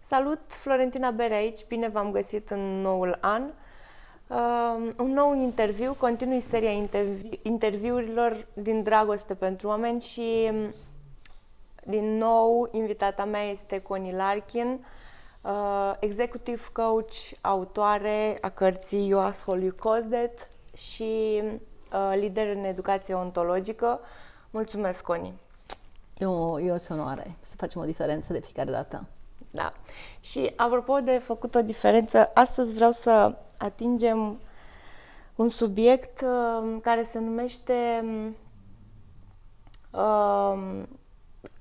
Salut, Florentina Bere aici, bine v-am găsit în noul an. Un nou interviu, continui seria interviurilor din dragoste pentru oameni și din nou invitata mea este Connie Larkin, executive coach, autoare a cărții You Asshole You Caused It și lider în educație ontologică. Mulțumesc, Connie! E o onoare să facem o diferență de fiecare dată. Da. Și apropo de făcut o diferență, astăzi vreau să atingem un subiect care se numește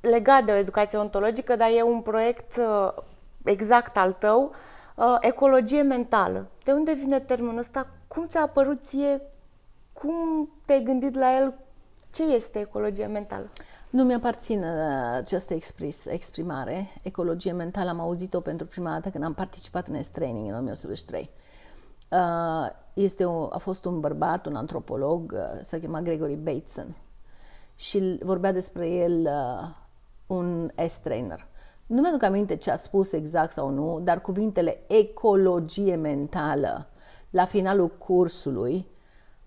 legat de o educație ontologică, dar e un proiect exact al tău, ecologie mentală. De unde vine termenul ăsta? Cum ți-a apărut ție? Cum te-ai gândit la el? Ce este ecologia mentală? Nu mi-aparține această exprimare. Ecologie mentală am auzit-o pentru prima dată când am participat în S-Training în 1983. A fost un bărbat, un antropolog, se chema Gregory Bateson și vorbea despre el un S-Trainer. Nu mi-aduc aminte ce a spus exact sau nu, dar cuvintele ecologie mentală la finalul cursului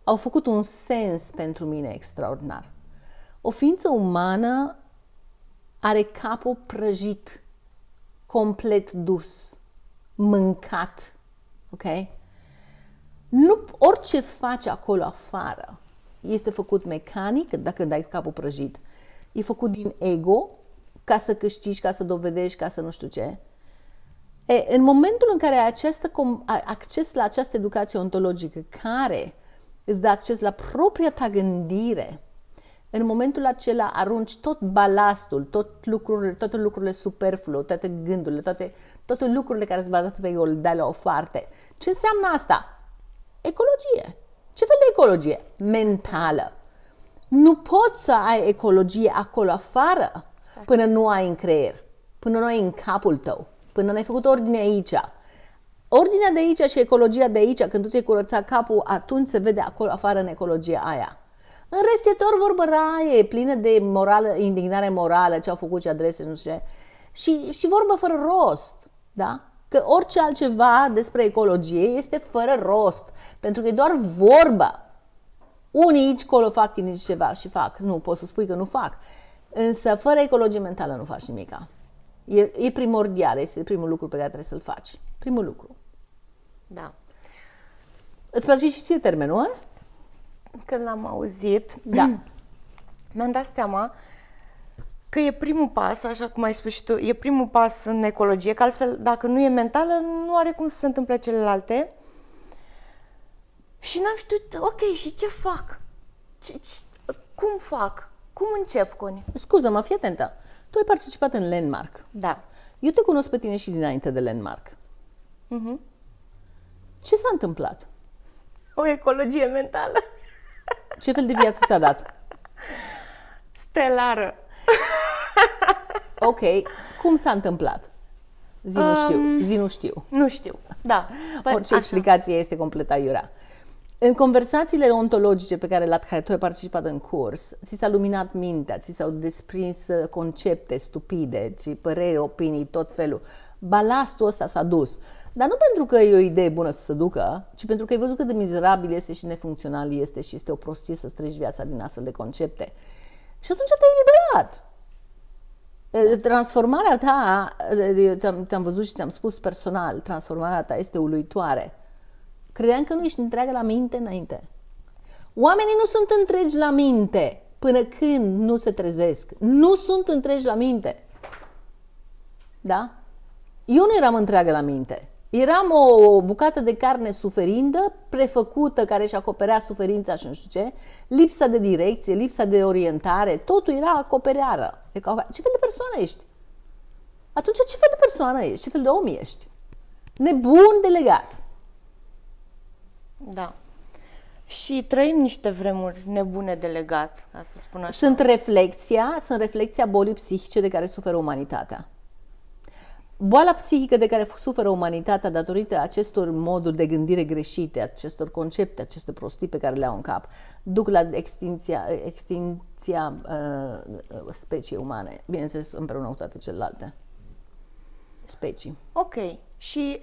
au făcut un sens pentru mine extraordinar. O ființă umană are capul prăjit, complet dus, mâncat, ok? Nu orice faci acolo afară este făcut mecanic, dacă dai capul prăjit. E făcut din ego, ca să câștigi, ca să dovedești, ca să nu știu ce. În momentul în care ai acces la această educație ontologică, care îți dă acces la propria ta gândire, în momentul acela arunci tot balastul, toate lucrurile superflue, toate gândurile, toate lucrurile care sunt bazate pe ego, le dai la o parte. Ce înseamnă asta? Ecologie. Ce fel de ecologie? Mentală. Nu poți să ai ecologie acolo afară până nu ai în creier, până nu ai în capul tău, până nu ai făcut ordine aici. Ordinea de aici și ecologia de aici, când tu ți-ai curățat capul, atunci se vede acolo afară în ecologia aia. În rest e doar vorbă raie, plină de indignare morală, ce au făcut și adrese, nu știu ce. Și vorbă fără rost, da? Că orice altceva despre ecologie este fără rost, pentru că e doar vorbă. Unii aici colo fac nici ceva și fac, nu poți să spui că nu fac. Însă fără ecologie mentală nu faci nimica. E primordial, este primul lucru pe care trebuie să-l faci. Primul lucru. Da. Îți place și ție termenul, ăla? Când l-am auzit, da, mi-am dat seama că e primul pas, așa cum ai spus și tu, e primul pas în ecologie, că altfel, dacă nu e mentală, nu are cum să se întâmple celelalte. Și n-am știut, ok, și ce fac? Cum fac? Cum încep, Connie? Scuză-mă, fii atentă. Tu ai participat în Landmark. Da. Eu te cunosc pe tine și dinainte de Landmark. Ce s-a întâmplat? O ecologie mentală. Ce fel de viață ți-a dat? Stelară. Ok, cum s-a întâmplat? Zi nu știu. Nu știu, da. Orice explicație este complet aiurea. În conversațiile ontologice pe care tu ai participat în curs, ți s-a luminat mintea, ți s-au desprins concepte stupide, păreri, opinii, tot felul. Balastul ăsta s-a dus. Dar nu pentru că e o idee bună să se ducă, ci pentru că ai văzut cât de mizerabil este și nefuncțional este și este o prostie să treci viața din astfel de concepte. Și atunci te-ai eliberat. Transformarea ta, te-am văzut și ți-am spus personal, transformarea ta este uluitoare. Credeam că nu ești întreagă la minte înainte. Oamenii nu sunt întregi la minte până când nu se trezesc. Nu sunt întregi la minte. Da? Eu nu eram întreagă la minte. Eram o bucată de carne suferindă, prefăcută, care își acoperea suferința și nu știu ce, lipsa de direcție, lipsa de orientare, totul era acopereară. Ce fel de persoană ești? Atunci ce fel de persoană ești? Ce fel de om ești? Nebun delegat. Da. Și trăim niște vremuri nebune de legat, ca să spun așa. Sunt reflexia bolii psihice de care suferă umanitatea. Boala psihică de care suferă umanitatea datorită acestor moduri de gândire greșite, acestor concepte, aceste prostii pe care le au în cap, duc la extinția speciei umane, bineînțeles împreună cu toate celelalte. specii. Ok. Și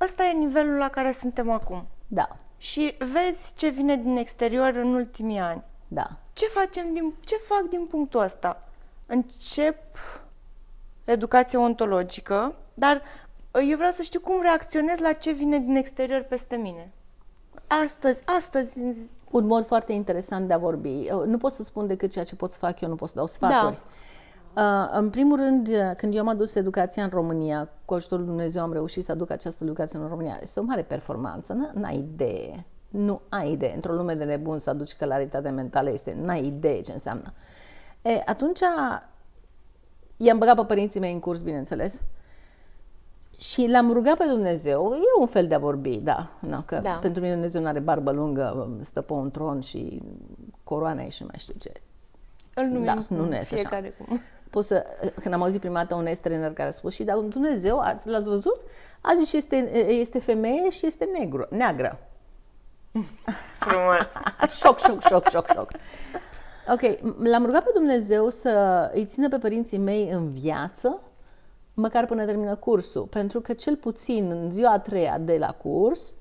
ăsta e nivelul la care suntem acum. Da, Și vezi ce vine din exterior în ultimii ani. da. Ce fac din punctul ăsta? Încep educație ontologică, dar eu vreau să știu cum reacționez la ce vine din exterior peste mine. Astăzi, în zi. Un mod foarte interesant de a vorbi. Nu pot să spun decât ceea ce pot să fac eu, nu pot să dau sfaturi. În primul rând, când eu am adus educația în România, cu ajutorul lui Dumnezeu am reușit să aduc această educație în România. Este o mare performanță, n-ai idee. Nu ai idee. Într-o lume de nebun să aduci claritate mentală n-ai idee ce înseamnă. Atunci i-am băgat pe părinții mei în curs, bineînțeles, și l-am rugat pe Dumnezeu. E un fel de a vorbi, da. Că pentru mine Dumnezeu nu are barbă lungă, stă pe un tron și coroane și nu mai știu ce. Nu este fiecare așa. Când am auzit prima dată un estrener care a spus și dacă Dumnezeu, l-ați văzut? A zis și este femeie și este neagră. Șoc. Ok, l-am rugat pe Dumnezeu să îi țină pe părinții mei în viață, măcar până termină cursul, pentru că cel puțin în ziua a treia de la curs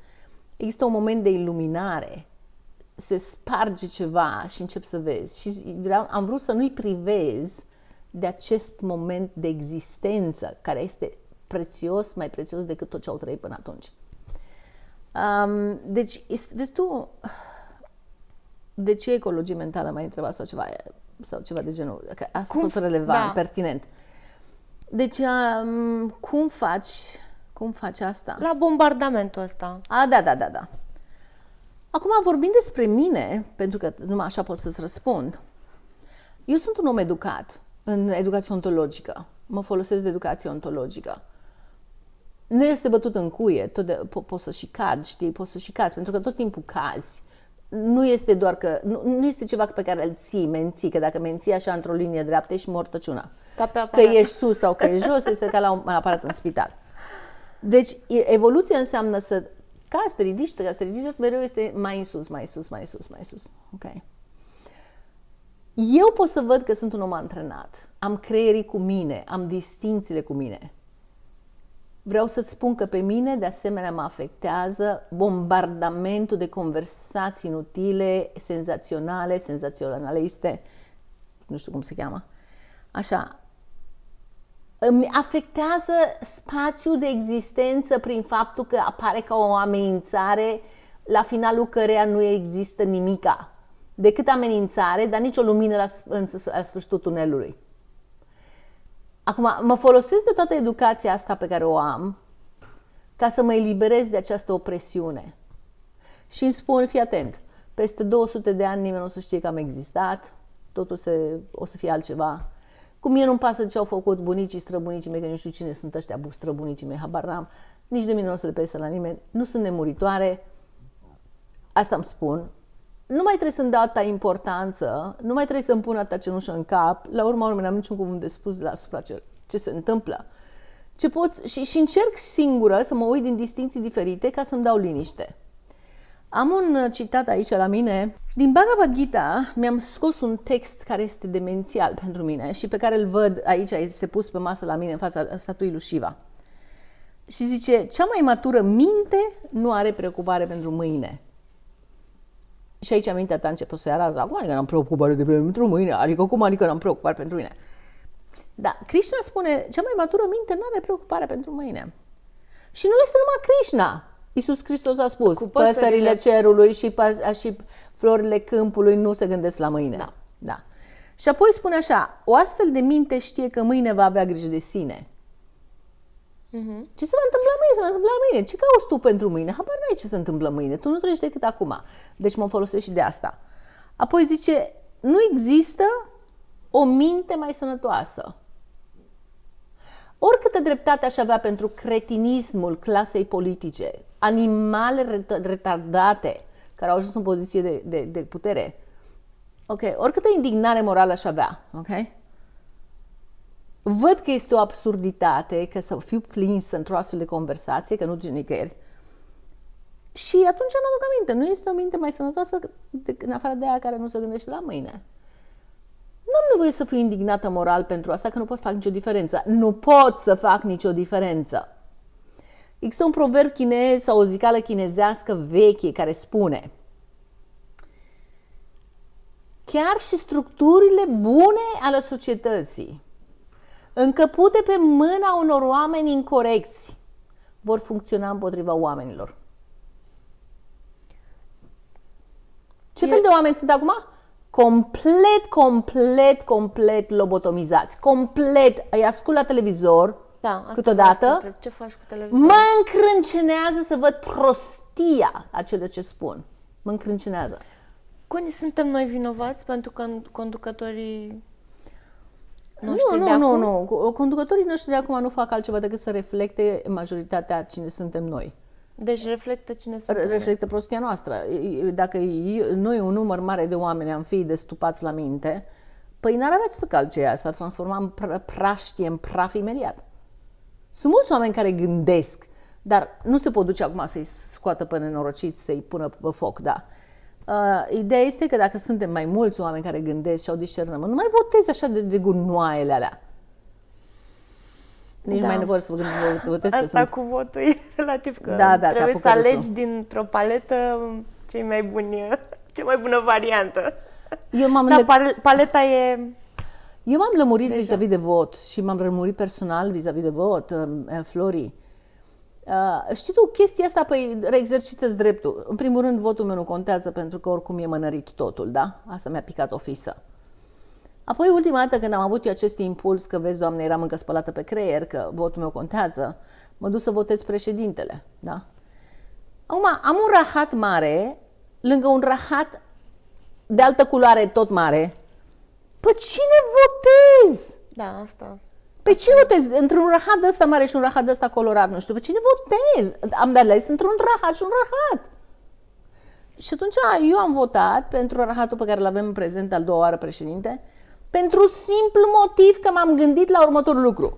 există un moment de iluminare, se sparge ceva și încep să vezi. Și am vrut să nu-i privez de acest moment de existență, care este prețios, mai prețios decât tot ce au trăit până atunci. Deci, vezi tu, de ce ecologie mentală m-ai întrebat sau ceva de genul? Că asta a fost relevant, pertinent. Deci, cum faci asta? La bombardamentul ăsta. Da. Acum, vorbind despre mine, pentru că numai așa pot să-ți răspund, eu sunt un om educat în educație ontologică. Mă folosesc de educație ontologică. Nu este bătut în cuie, poți să și cad, știi, poți să și cazi, pentru că tot timpul cazi. Nu este doar că, nu este ceva pe care îl menții, că dacă menții așa într-o linie dreaptă ești mortăciuna. Că ești sus sau că ești jos, este ca la un aparat în spital. Deci, evoluția înseamnă să cazi, te ridici, mereu este mai sus. Ok. Eu pot să văd că sunt un om antrenat, am creierii cu mine, am distințiile cu mine. Vreau să spun că pe mine, de asemenea, mă afectează bombardamentul de conversații inutile, senzaționaliste, nu știu cum se cheamă, așa. Îmi afectează spațiul de existență prin faptul că apare ca o amenințare la finalul căreia nu există nimica, decât amenințare, dar nicio lumină la sfârșitul tunelului. Acum, mă folosesc de toată educația asta pe care o am ca să mă eliberez de această opresiune. Și îmi spun, fii atent, peste 200 de ani nimeni nu o să știe că am existat, totul o să fie altceva. Cum mie nu-mi pasă ce au făcut bunicii, străbunicii mei, că nu știu cine sunt ăștia străbunicii mei, habar n-am, nici de mine nu o să le pese la nimeni, nu sunt nemuritoare, asta îmi spun. Nu mai trebuie să-mi dau atâta importanță, nu mai trebuie să-mi pun atâta cenușă în cap, la urma urmei n-am niciun cuvânt de spus asupra ce se întâmplă. Și încerc singură să mă uit din distinții diferite ca să-mi dau liniște. Am un citat aici la mine. Din Bhagavad Gita mi-am scos un text care este demențial pentru mine și pe care îl văd aici, este pus pe masă la mine în fața statuii lui Shiva. Și zice, cea mai matură minte nu are preocupare pentru mâine. Și aici mintea ta începe să ia rază. Acum adică n-am preocupare pentru mâine? Cum adică n-am preocupare pentru mine? Da, Krishna spune, cea mai matură minte nu are preocupare pentru mâine. Și nu este numai Krishna. Iisus Hristos a spus, păsările cerului și florile câmpului nu se gândesc la mâine. Da. Și apoi spune așa, o astfel de minte știe că mâine va avea grijă de sine. Ce se va întâmpla mâine? Se va întâmpla mâine. Ce cauți tu pentru mâine? Habar n-ai ce se întâmplă mâine. Tu nu trăiești decât acum. Deci mă folosesc și de asta. Apoi zice, nu există o minte mai sănătoasă. Oricâtă dreptate aș avea pentru cretinismul clasei politice, animale retardate care au ajuns în poziție de putere, ok, oricâtă indignare morală aș avea, ok? Văd că este o absurditate, că să fiu prins într-o astfel de conversație, că nu duce nicăieri. Și atunci nu aduc aminte. Nu este o minte mai sănătoasă în afară de aia care nu se gândește la mâine. Nu am nevoie să fiu indignată moral pentru asta, că nu pot să fac nicio diferență. Nu pot să fac nicio diferență. Există un proverb chinez sau o zicală chinezească veche care spune: chiar și structurile bune ale societății, încăpute pe mâna unor oameni incorecți, vor funcționa împotriva oamenilor. Ce fel de oameni sunt acum? Complet lobotomizați. Complet. Îi ascult la televizor, Da, câteodată. Ce faci cu televizorul? Mă încrâncenează să văd prostia a ceea ce spun. Mă încrâncenează. Cuni, suntem noi vinovați pentru că conducătorii noștri de Nu, acum? nu. Conducătorii noștri de acum nu fac altceva decât să reflecte majoritatea cine suntem noi. Deci reflectă cine sunt. Reflectă prostia noastră. Dacă noi, un număr mare de oameni, am fi destupați la minte, păi n-ar avea ce să calce ea, s-ar transforma în praștie, în praf imediat. Sunt mulți oameni care gândesc, dar nu se pot duce acum să-i scoată pe nenorociți, să-i pună pe foc, da. Ideea este că dacă suntem mai mulți oameni care gândesc și au discernământ, nu mai votezi așa de gunoaiele alea. Nici nu mai e nevoie să vă votez că Asta sunt... cu votul e relativ, că Da, trebuie ca să alegi pucărusul. dintr-o paletă cea mai bună variantă. Eu m-am Paleta e... Eu m-am lămurit vis-a-vis de vot și m-am lămurit personal vis-a-vis de vot, Flori. Știi tu, chestia asta, păi reexercită-ți dreptul. În primul rând, votul meu nu contează pentru că oricum e mănărit totul, da? Asta mi-a picat o fisă. Apoi, ultima dată când am avut eu acest impuls, că vezi, Doamne, eram încă spălată pe creier, că votul meu contează, mă duc să votez președintele, da? Acum, am un rahat mare, lângă un rahat de altă culoare tot mare. Pe cine votez? Da, asta. Pe cine votez? Într-un rahat ăsta mare și un rahat ăsta colorat, nu știu, pe cine votez? Am de ales într-un rahat și un rahat. Și atunci eu am votat pentru rahatul pe care îl avem în prezent, al doua oară președinte, pentru simplu motiv că m-am gândit la următorul lucru.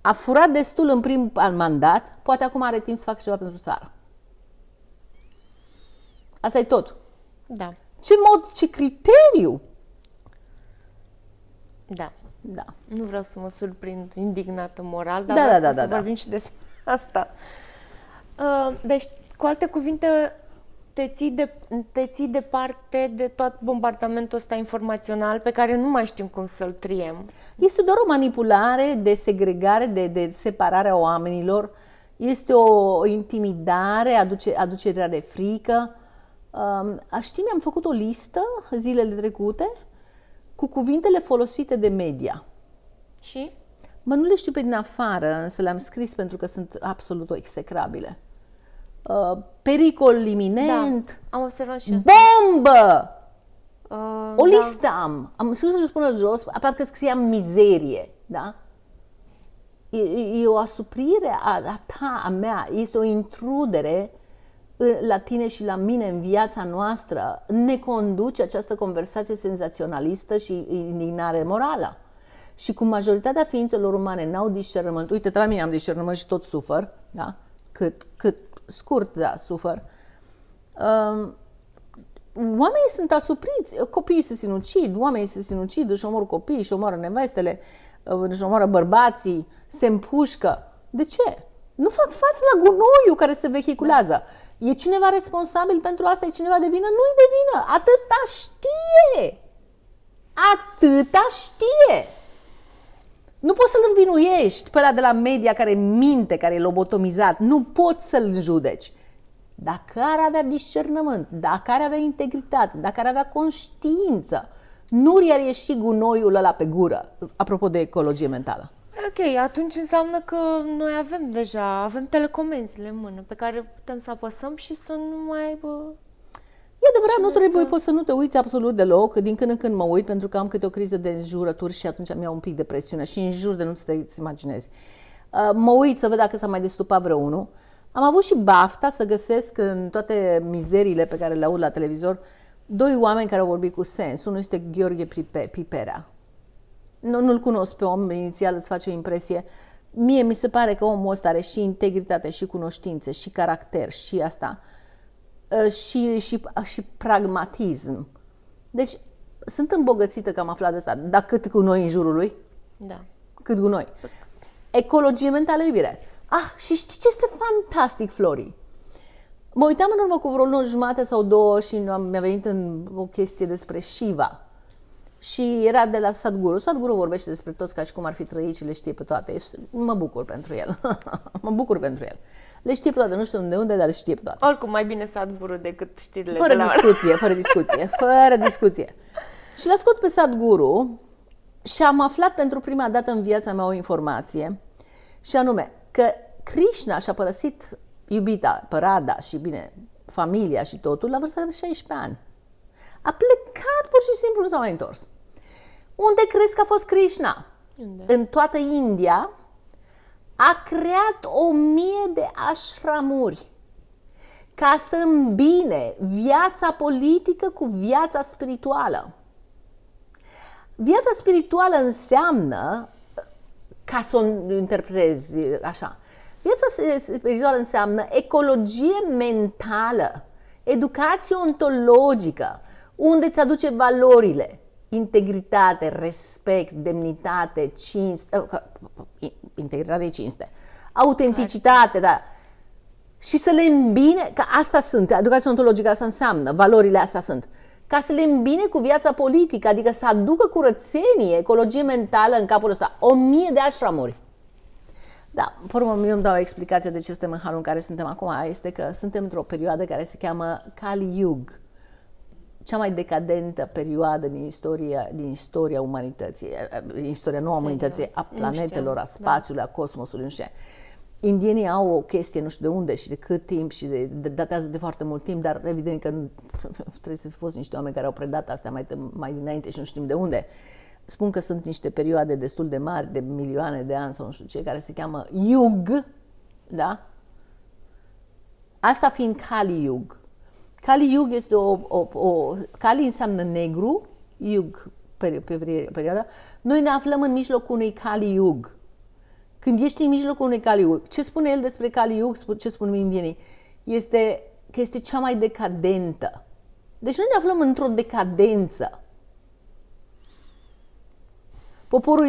A furat destul în primul mandat, poate acum are timp să facă ceva pentru țară. Asta e tot. Da, Ce mod, ce criteriu? da. Da. Nu vreau să mă surprind indignată moral, dar Da, vreau da, să da, da. vorbim și despre asta. Deci, cu alte cuvinte, te ții departe de tot bombardamentul ăsta informațional pe care nu mai știm cum să-l triem. Este doar o manipulare de segregare, de separare a oamenilor. Este o intimidare, aducerea de frică. Știi, mi-am făcut o listă zilele trecute cu cuvintele folosite de media. Și? Mă, nu le știu pe din afară, însă le-am scris pentru că sunt absolut execrabile. Pericol iminent, Da, am observat și asta. bombă! O Da. listă am scris să spună jos, parcă scriam mizerie, da? E o asuprire a ta, a mea, este o intrudere la tine și la mine în viața noastră. Ne conduce această conversație senzaționalistă și indignare morală. Și cum majoritatea ființelor umane n-au discernământ, uite, la mine am discernământ și tot sufăr, da? Cât scurt, da, sufăr. Oamenii sunt asupriți, copiii se sinucid, oamenii se sinucid, își omoară copiii, își omoară nevestele, își omoară bărbații, se împușcă. De ce? Nu fac față la gunoiul care se vehiculează. E cineva responsabil pentru asta? E cineva de vină? Nu-i de vină. Atâta știe. Atâta știe. Nu poți să-l învinuiești pe ăla de la media care minte, care e lobotomizat. Nu poți să-l judeci. Dacă ar avea discernământ, dacă ar avea integritate, dacă ar avea conștiință, nu i-ar ieși gunoiul ăla pe gură. Apropo de ecologie mentală. Ok, atunci înseamnă că noi avem telecomenzile în mână pe care putem să apăsăm și să nu mai aibă... E adevărat, nu trebuie, poți să nu te uiți absolut deloc. Din când în când mă uit pentru că am câte o criză de înjurături și atunci mi-au un pic de presiune și în jur de nu-ți imaginezi. Mă uit să văd dacă s-a mai destupat vreunul. Am avut și bafta să găsesc în toate mizeriile pe care le aud la televizor doi oameni care au vorbit cu sens. Unul este Gheorghe Piperea. Nu-l cunosc pe om, inițial îți face o impresie. Mie mi se pare că omul ăsta are și integritate, și cunoștințe, și caracter, și asta, și pragmatism. Deci sunt îmbogățită că am aflat de asta, dar cât cu noi în jurul lui? Da. Cât cu noi. Ecologie mentală, iubire. Și știi ce este fantastic, Flori? Mă uitam în urmă cu vreo lună jumate sau două și mi-a venit în o chestie despre Shiva. Și era de la Sadhguru. Sadhguru vorbește despre toți ca și cum ar fi trăit și le știe pe toate. Mă bucur pentru el. Mă bucur pentru el. Le știe pe toate, nu știu de unde, dar le știe pe toate. Oricum, mai bine Sadhguru decât știrile Fără de la discuție, fără discuție, fără discuție. Și l-a scos pe Sadhguru și am aflat pentru prima dată în viața mea o informație, și anume că Krishna și-a părăsit iubita, pe Radha și, bine, familia și totul la vârsta de 16 ani. A plecat pur și simplu, nu s-a mai întors. Unde crezi că a fost Krishna? Unde? În toată India a creat 1000 de ashramuri ca să îmbine viața politică cu viața spirituală. Viața spirituală înseamnă, ca să o interpretezi așa, viața spirituală înseamnă ecologie mentală, educație ontologică, unde îți aduce valorile, integritate, respect, demnitate, cinste, integritate, cinste, autenticitate, da. Și să le îmbine, că asta sunt, educația ontologică asta înseamnă, valorile astea sunt, ca să le îmbine cu viața politică, adică să aducă curățenie, ecologie mentală în capul ăsta. 1000 de ashramuri. Da, pe urmă, eu îmi dau o explicație de ce suntem în halul în care suntem acum, este că suntem într-o perioadă care se cheamă Kali Yuga, cea mai decadentă perioadă din istoria umanității, din istoria nouă a umanității, a planetelor, a spațiului, a cosmosului, nu știu. Indienii au o chestie, nu știu de unde și de cât timp și datează de foarte mult timp, dar evident că trebuie să fi fost niște oameni care au predat astea mai dinainte și nu știm de unde. Spun că sunt niște perioade destul de mari, de milioane de ani sau nu știu ce, care se cheamă Yug, da? Asta fiind Kali Yug. Kali Yug este Kali înseamnă negru, Yug pe perioada. Noi ne aflăm în mijlocul unui Kali Yug. Când ești în mijlocul unui Kali Yug, ce spune el despre Kali Yug, ce spun indienii? Este că este cea mai decadentă. Deci noi ne aflăm într-o decadență. Poporul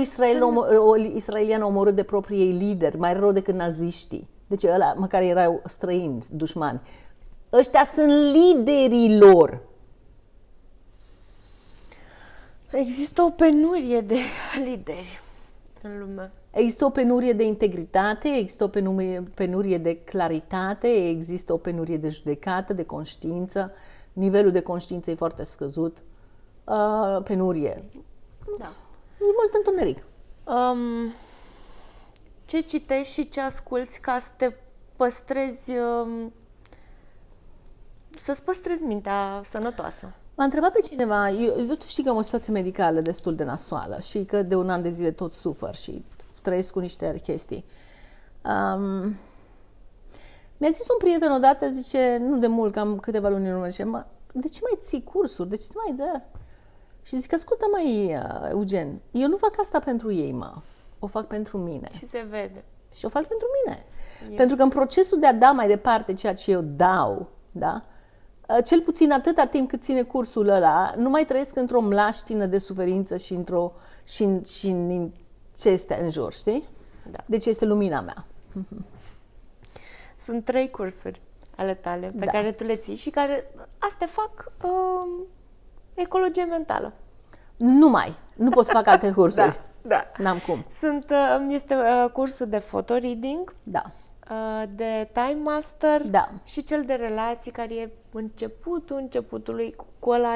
israelian omorât de proprii ei lideri, mai rău decât naziștii. Deci ăla, măcar erau străini, dușmani. Ăștia sunt liderii lor. Există o penurie de lideri în lume. Există o penurie de integritate, există o penurie de claritate, există o penurie de judecată, de conștiință. Nivelul de conștiință e foarte scăzut. Penurie. Da. E mult întuneric. Ce citești și ce asculți ca să te păstrezi, să-ți păstrezi mintea sănătoasă? M-a întrebat pe cineva, tu știi că am o situație medicală destul de nasoală și că de un an de zile tot sufăr și trăiesc cu niște chestii. Mi-a zis un prieten odată, zice, nu de mult, cam câteva luni în urmă, zice, de ce mai ții cursuri? De ce mai dă? Și zic, ascultă mai, Eugen, eu nu fac asta pentru ei, o fac pentru mine. Și se vede. Și o fac pentru mine. Pentru că în procesul de a da mai departe ceea ce eu dau, da? Cel puțin atâta timp cât ține cursul ăla, nu mai trăiesc într-o mlaștină de suferință și în ce este în jur, știi? Da. Deci este lumina mea. Sunt 3 cursuri ale tale pe care tu le ții și care astea fac ecologie mentală. Nu pot să fac alte cursuri. Da. N-am cum. Este cursul de photo reading, Da. de time master, Da. și cel de relații, care e începutului, cu ăla.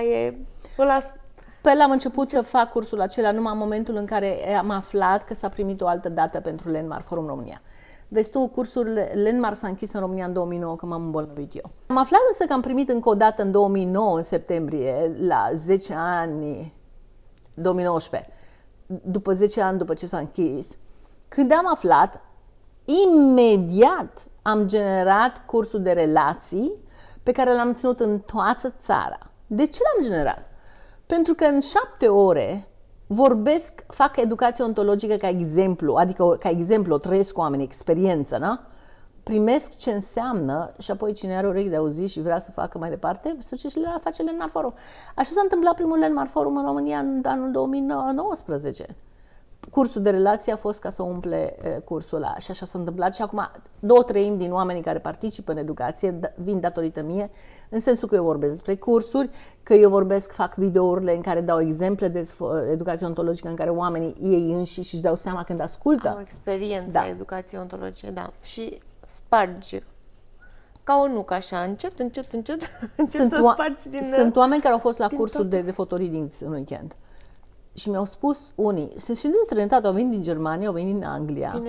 Păi l-am început să fac cursul acela numai în momentul în care am aflat că s-a primit o altă dată pentru Landmark Forum România. Vezi tu, cursul Landmark s-a închis în România în 2009, când m-am îmbolnăvit eu. Am aflat însă că am primit încă o dată în 2009, în septembrie, la 10 ani, 2019, după 10 ani după ce s-a închis. Când am aflat, imediat am generat cursul de relații pe care l-am ținut în toată țara. De ce l-am generat? Pentru că în 7 ore fac educație ontologică ca exemplu, adică ca exemplu o trăiesc cu oamenii, experiență, na? primesc ce înseamnă și apoi cine are urechi de auzit și vrea să facă mai departe, să duce și le face Landmark Forum. Așa s-a întâmplat primul Landmark Forum în România în anul 2019. Cursul de relație a fost ca să umple cursul ăla și așa s-a întâmplat și acum 2/3 din oamenii care participă în educație vin datorită mie, în sensul că eu vorbesc despre cursuri, că eu fac videourile în care dau exemple de educație ontologică în care oamenii ei înșiși își dau seama când ascultă. Au experiența educație ontologice, da. Și spargi ca o nucă așa, încet să spargi din... Sunt oameni care au fost la cursuri de photoreadings în weekend. Și mi-au spus unii, sunt și din străinătate, au venit din Germania, au venit din Anglia,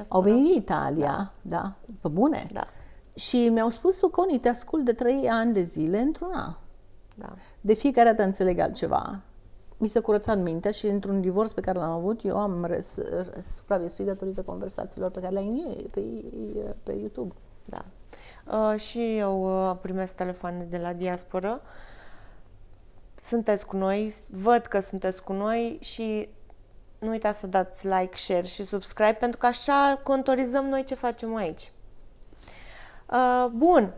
au venit din Italia, da, pe bune. Da. Și mi-au spus, Connie, te ascult de 3 ani de zile într-una. Da. De fiecare dată înțeleg altceva. Mi s-a curățat mintea și într-un divorț pe care l-am avut, eu am supraviețuit datorită conversațiilor pe care le-am pe YouTube. Da. Și eu primesc telefoane de la diasporă. Sunteți cu noi, văd că sunteți cu noi și nu uitați să dați like, share și subscribe pentru că așa contorizăm noi ce facem aici. Bun.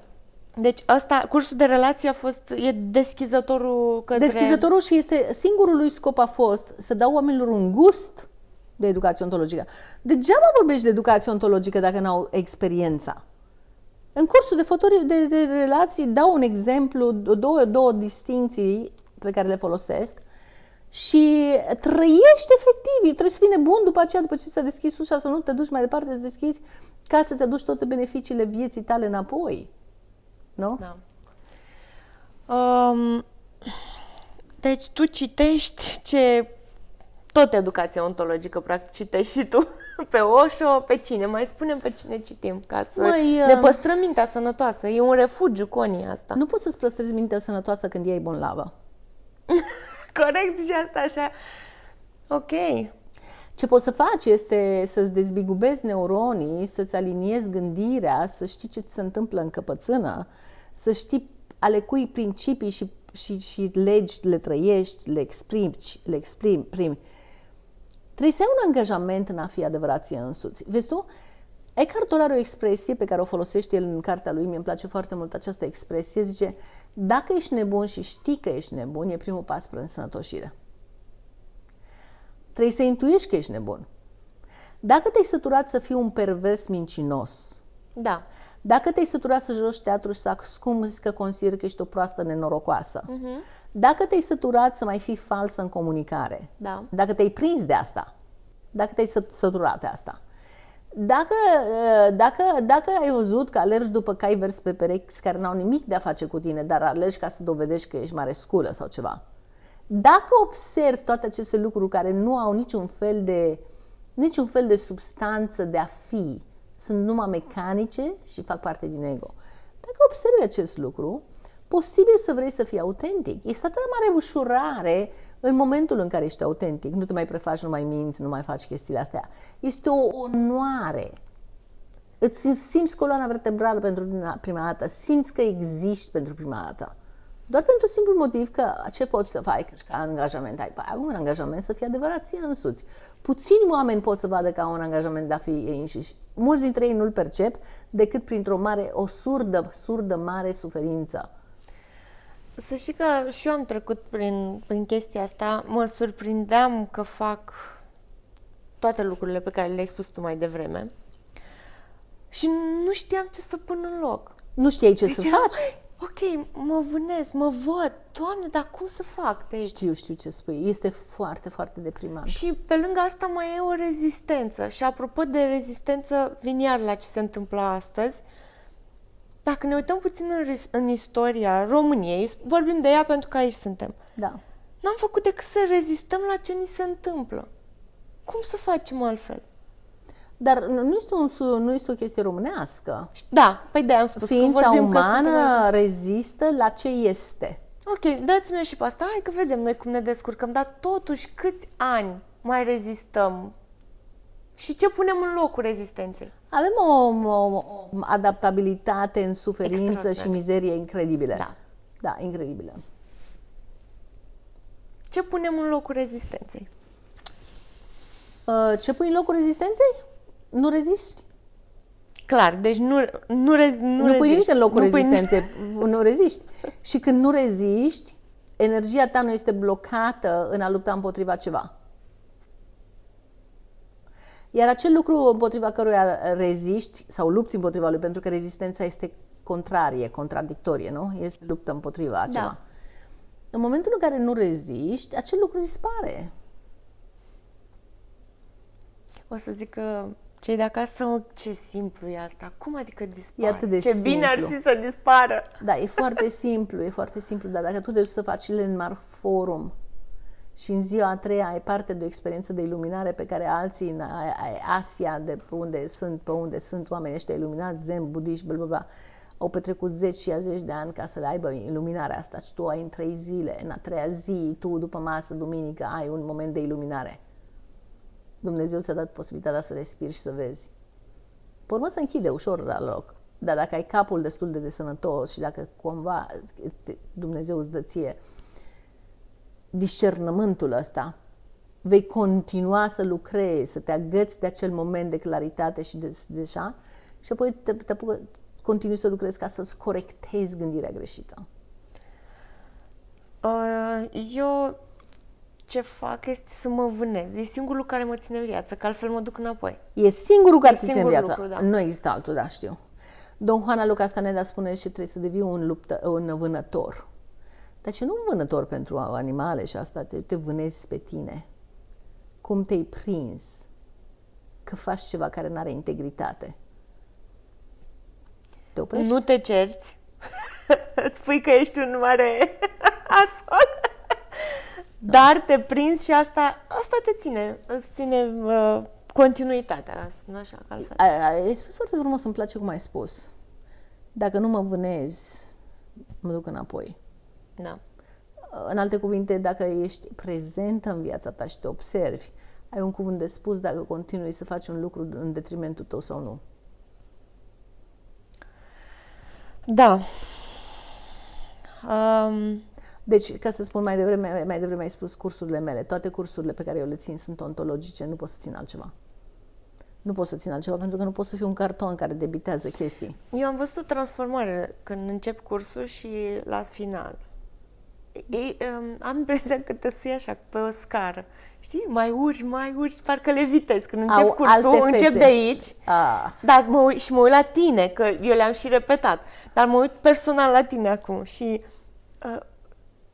Deci cursul de relație e deschizătorul către... Deschizătorul și singurul lui scop a fost să dau oamenilor un gust de educație ontologică. Degeaba vorbești de educație ontologică dacă n-au experiența. În cursul de relații dau un exemplu, două distincții pe care le folosesc și trăiești efectiv. Trebuie să fii nebun după aceea, după ce ți-a deschis ușa, să nu te duci mai departe, să deschizi ca să-ți aduci toate beneficiile vieții tale înapoi. Nu? Da. Deci tu citești tot educația ontologică, practic, citești și tu pe Osho, pe cine? Mai spunem pe cine citim, ca să ne păstrăm mintea sănătoasă. E un refugiu, Connie, asta. Nu poți să-ți păstrezi mintea sănătoasă când iei bonlavă. Corect, și asta așa. Ok. Ce poți să faci este să-ți dezbigubezi neuronii, să-ți aliniezi gândirea, să știi ce ți se întâmplă în căpățână, să știi ale cui principii și legi le trăiești, le exprimi. Trebuie să ai un angajament în a fi adevărație însuți. Vezi tu, Eckhart Tolle are o expresie pe care o folosește el în cartea lui, mi-e place foarte mult această expresie, zice, dacă ești nebun și știi că ești nebun, e primul pas spre însănătoșire. Trebuie să intuiești că ești nebun. Dacă te-ai săturat să fii un pervers mincinos, da. Dacă te-ai săturat să joci teatru și să ascunzi că consideri că ești o proastă nenorocoasă, dacă te-ai săturat să mai fii falsă în comunicare, da. Dacă te-ai prins de asta, dacă te-ai săturat de asta, dacă ai văzut că alergi după cai verzi pe perechi care n-au nimic de a face cu tine, dar alergi ca să dovedești că ești maresculă sau ceva, dacă observi toate aceste lucruri care nu au niciun fel de substanță de a fi, sunt numai mecanice și fac parte din ego. Dacă observi acest lucru, posibil să vrei să fii autentic. Este atât de mare ușurare în momentul în care ești autentic. Nu te mai prefaci, nu mai minți, nu mai faci chestiile astea. Este o onoare. Îți simți coloana vertebrală pentru prima dată, simți că existi pentru prima dată. Doar pentru simplul motiv că ce poți să faci ca angajament? Ai un angajament să fii adevărație însuți. Puțini oameni pot să vadă ca un angajament de a fi ei înșiși. Mulți dintre ei nu-l percep decât printr-o surdă mare suferință. Să știi că și eu am trecut prin chestia asta, mă surprindeam că fac toate lucrurile pe care le-ai spus tu mai devreme și nu știam ce să pun în loc. Nu știai ce să faci? Ok, mă vânez, mă văd, Doamne, dar cum să fac de aici? Știu ce spui, este foarte, foarte deprimant. Și pe lângă asta mai e o rezistență. Și apropo de rezistență, vin iar la ce se întâmplă astăzi. Dacă ne uităm puțin în istoria României, vorbim de ea pentru că aici suntem. Da. N-am făcut decât să rezistăm la ce ni se întâmplă. Cum să facem altfel? Dar nu este o chestie românească. Da, păi de-aia am spus Ființa că umană rezistă la ce este. Ok, dați-mi și pe asta, hai că vedem noi cum ne descurcăm, dar totuși câți ani mai rezistăm? Și ce punem în locul rezistenței? Avem o adaptabilitate în suferință și mizerie incredibilă. Da. Da, incredibilă. Ce punem în locul rezistenței? Ce pui în locul rezistenței? Nu rezisti. clar, deci Nu pui nimic în locul nu pui rezistenței, nu reziști. Și când nu reziști, energia ta nu este blocată în a lupta împotriva ceva. Iar acel lucru împotriva căruia reziști sau lupți împotriva lui, pentru că rezistența este contrarie, contradictorie, nu? Este luptă împotriva a ceva. Da. În momentul în care nu reziști, acel lucru dispare. O să zic că cei de acasă, ce simplu e asta. Cum adică dispare? E atât de ce bine ar simplu. fi să dispară. Da, e foarte simplu, dar dacă tu te duci să faci Landmark Forum și în ziua a treia ai parte de o experiență de iluminare pe care alții în Asia, de pe unde sunt oamenii ăștia iluminați, zen, budiști, blablabla, au petrecut zeci și zeci de ani ca să le aibă iluminarea asta și tu ai în 3 zile, în a treia zi, tu după masă, duminică, ai un moment de iluminare. Dumnezeu ți-a dat posibilitatea să respiri și să vezi. Pe urmă se închide ușor la loc. Dar dacă ai capul destul de sănătos și dacă cumva Dumnezeu îți dă ție discernământul ăsta, vei continua să lucrezi, să te agăți de acel moment de claritate și de așa, și apoi te apucă, continui să lucrezi ca să-ți corectezi gândirea greșită. Eu ce fac este să mă vânez. E singurul lucru care mă ține în viață, că altfel mă duc înapoi. E singurul care te ține în singurul viață. lucru, da. Nu există altul, da, știu. Don Juana Lucas Staneda spune și trebuie să devii un vânător. Dar ce nu un vânător pentru animale și asta, te vânezi pe tine. Cum te-ai prins că faci ceva care nu are integritate. Te oprești? Nu te cerți. Îți spui că ești un mare asol. Dar te prinzi și asta te ține. Îți ține continuitatea. Nu așa, că altfel. Ai spus foarte frumos, îmi place cum ai spus. Dacă nu mă vânezi, mă duc înapoi. Da. În alte cuvinte, dacă ești prezentă în viața ta și te observi, ai un cuvânt de spus dacă continui să faci un lucru în detrimentul tău sau nu. Da. Deci, ca să spun mai devreme ai spus cursurile mele. Toate cursurile pe care eu le țin sunt ontologice, nu pot să țin altceva. Nu pot să țin altceva pentru că nu pot să fiu un carton care debitează chestii. Eu am văzut o transformare când încep cursul și la final. Am impresia că te sui așa pe o scară. Știi? Mai urci, parcă levitezi. Când încep cursul, încep de aici. Da, mă uit la tine, că eu le-am și repetat. Dar mă uit personal la tine acum și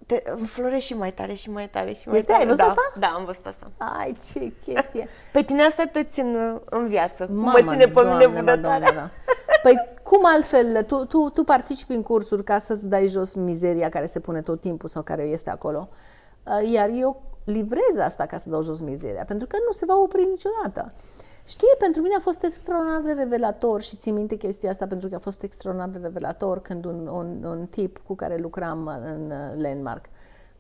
te înflorești și mai tare și mai tare și mai tare. Ai văzut asta? Da, am văzut asta. Ai, ce chestie! Pe tine asta te țin în viață. Mă ține pe mine vânătoarea. Da. Păi cum altfel? Tu participi în cursuri ca să-ți dai jos mizeria care se pune tot timpul sau care este acolo. Iar eu livrez asta ca să dau jos mizeria, pentru că nu se va opri niciodată. Știi, pentru mine a fost extraordinar de revelator și țin minte chestia asta pentru că a fost extraordinar de revelator când un tip cu care lucram în Landmark,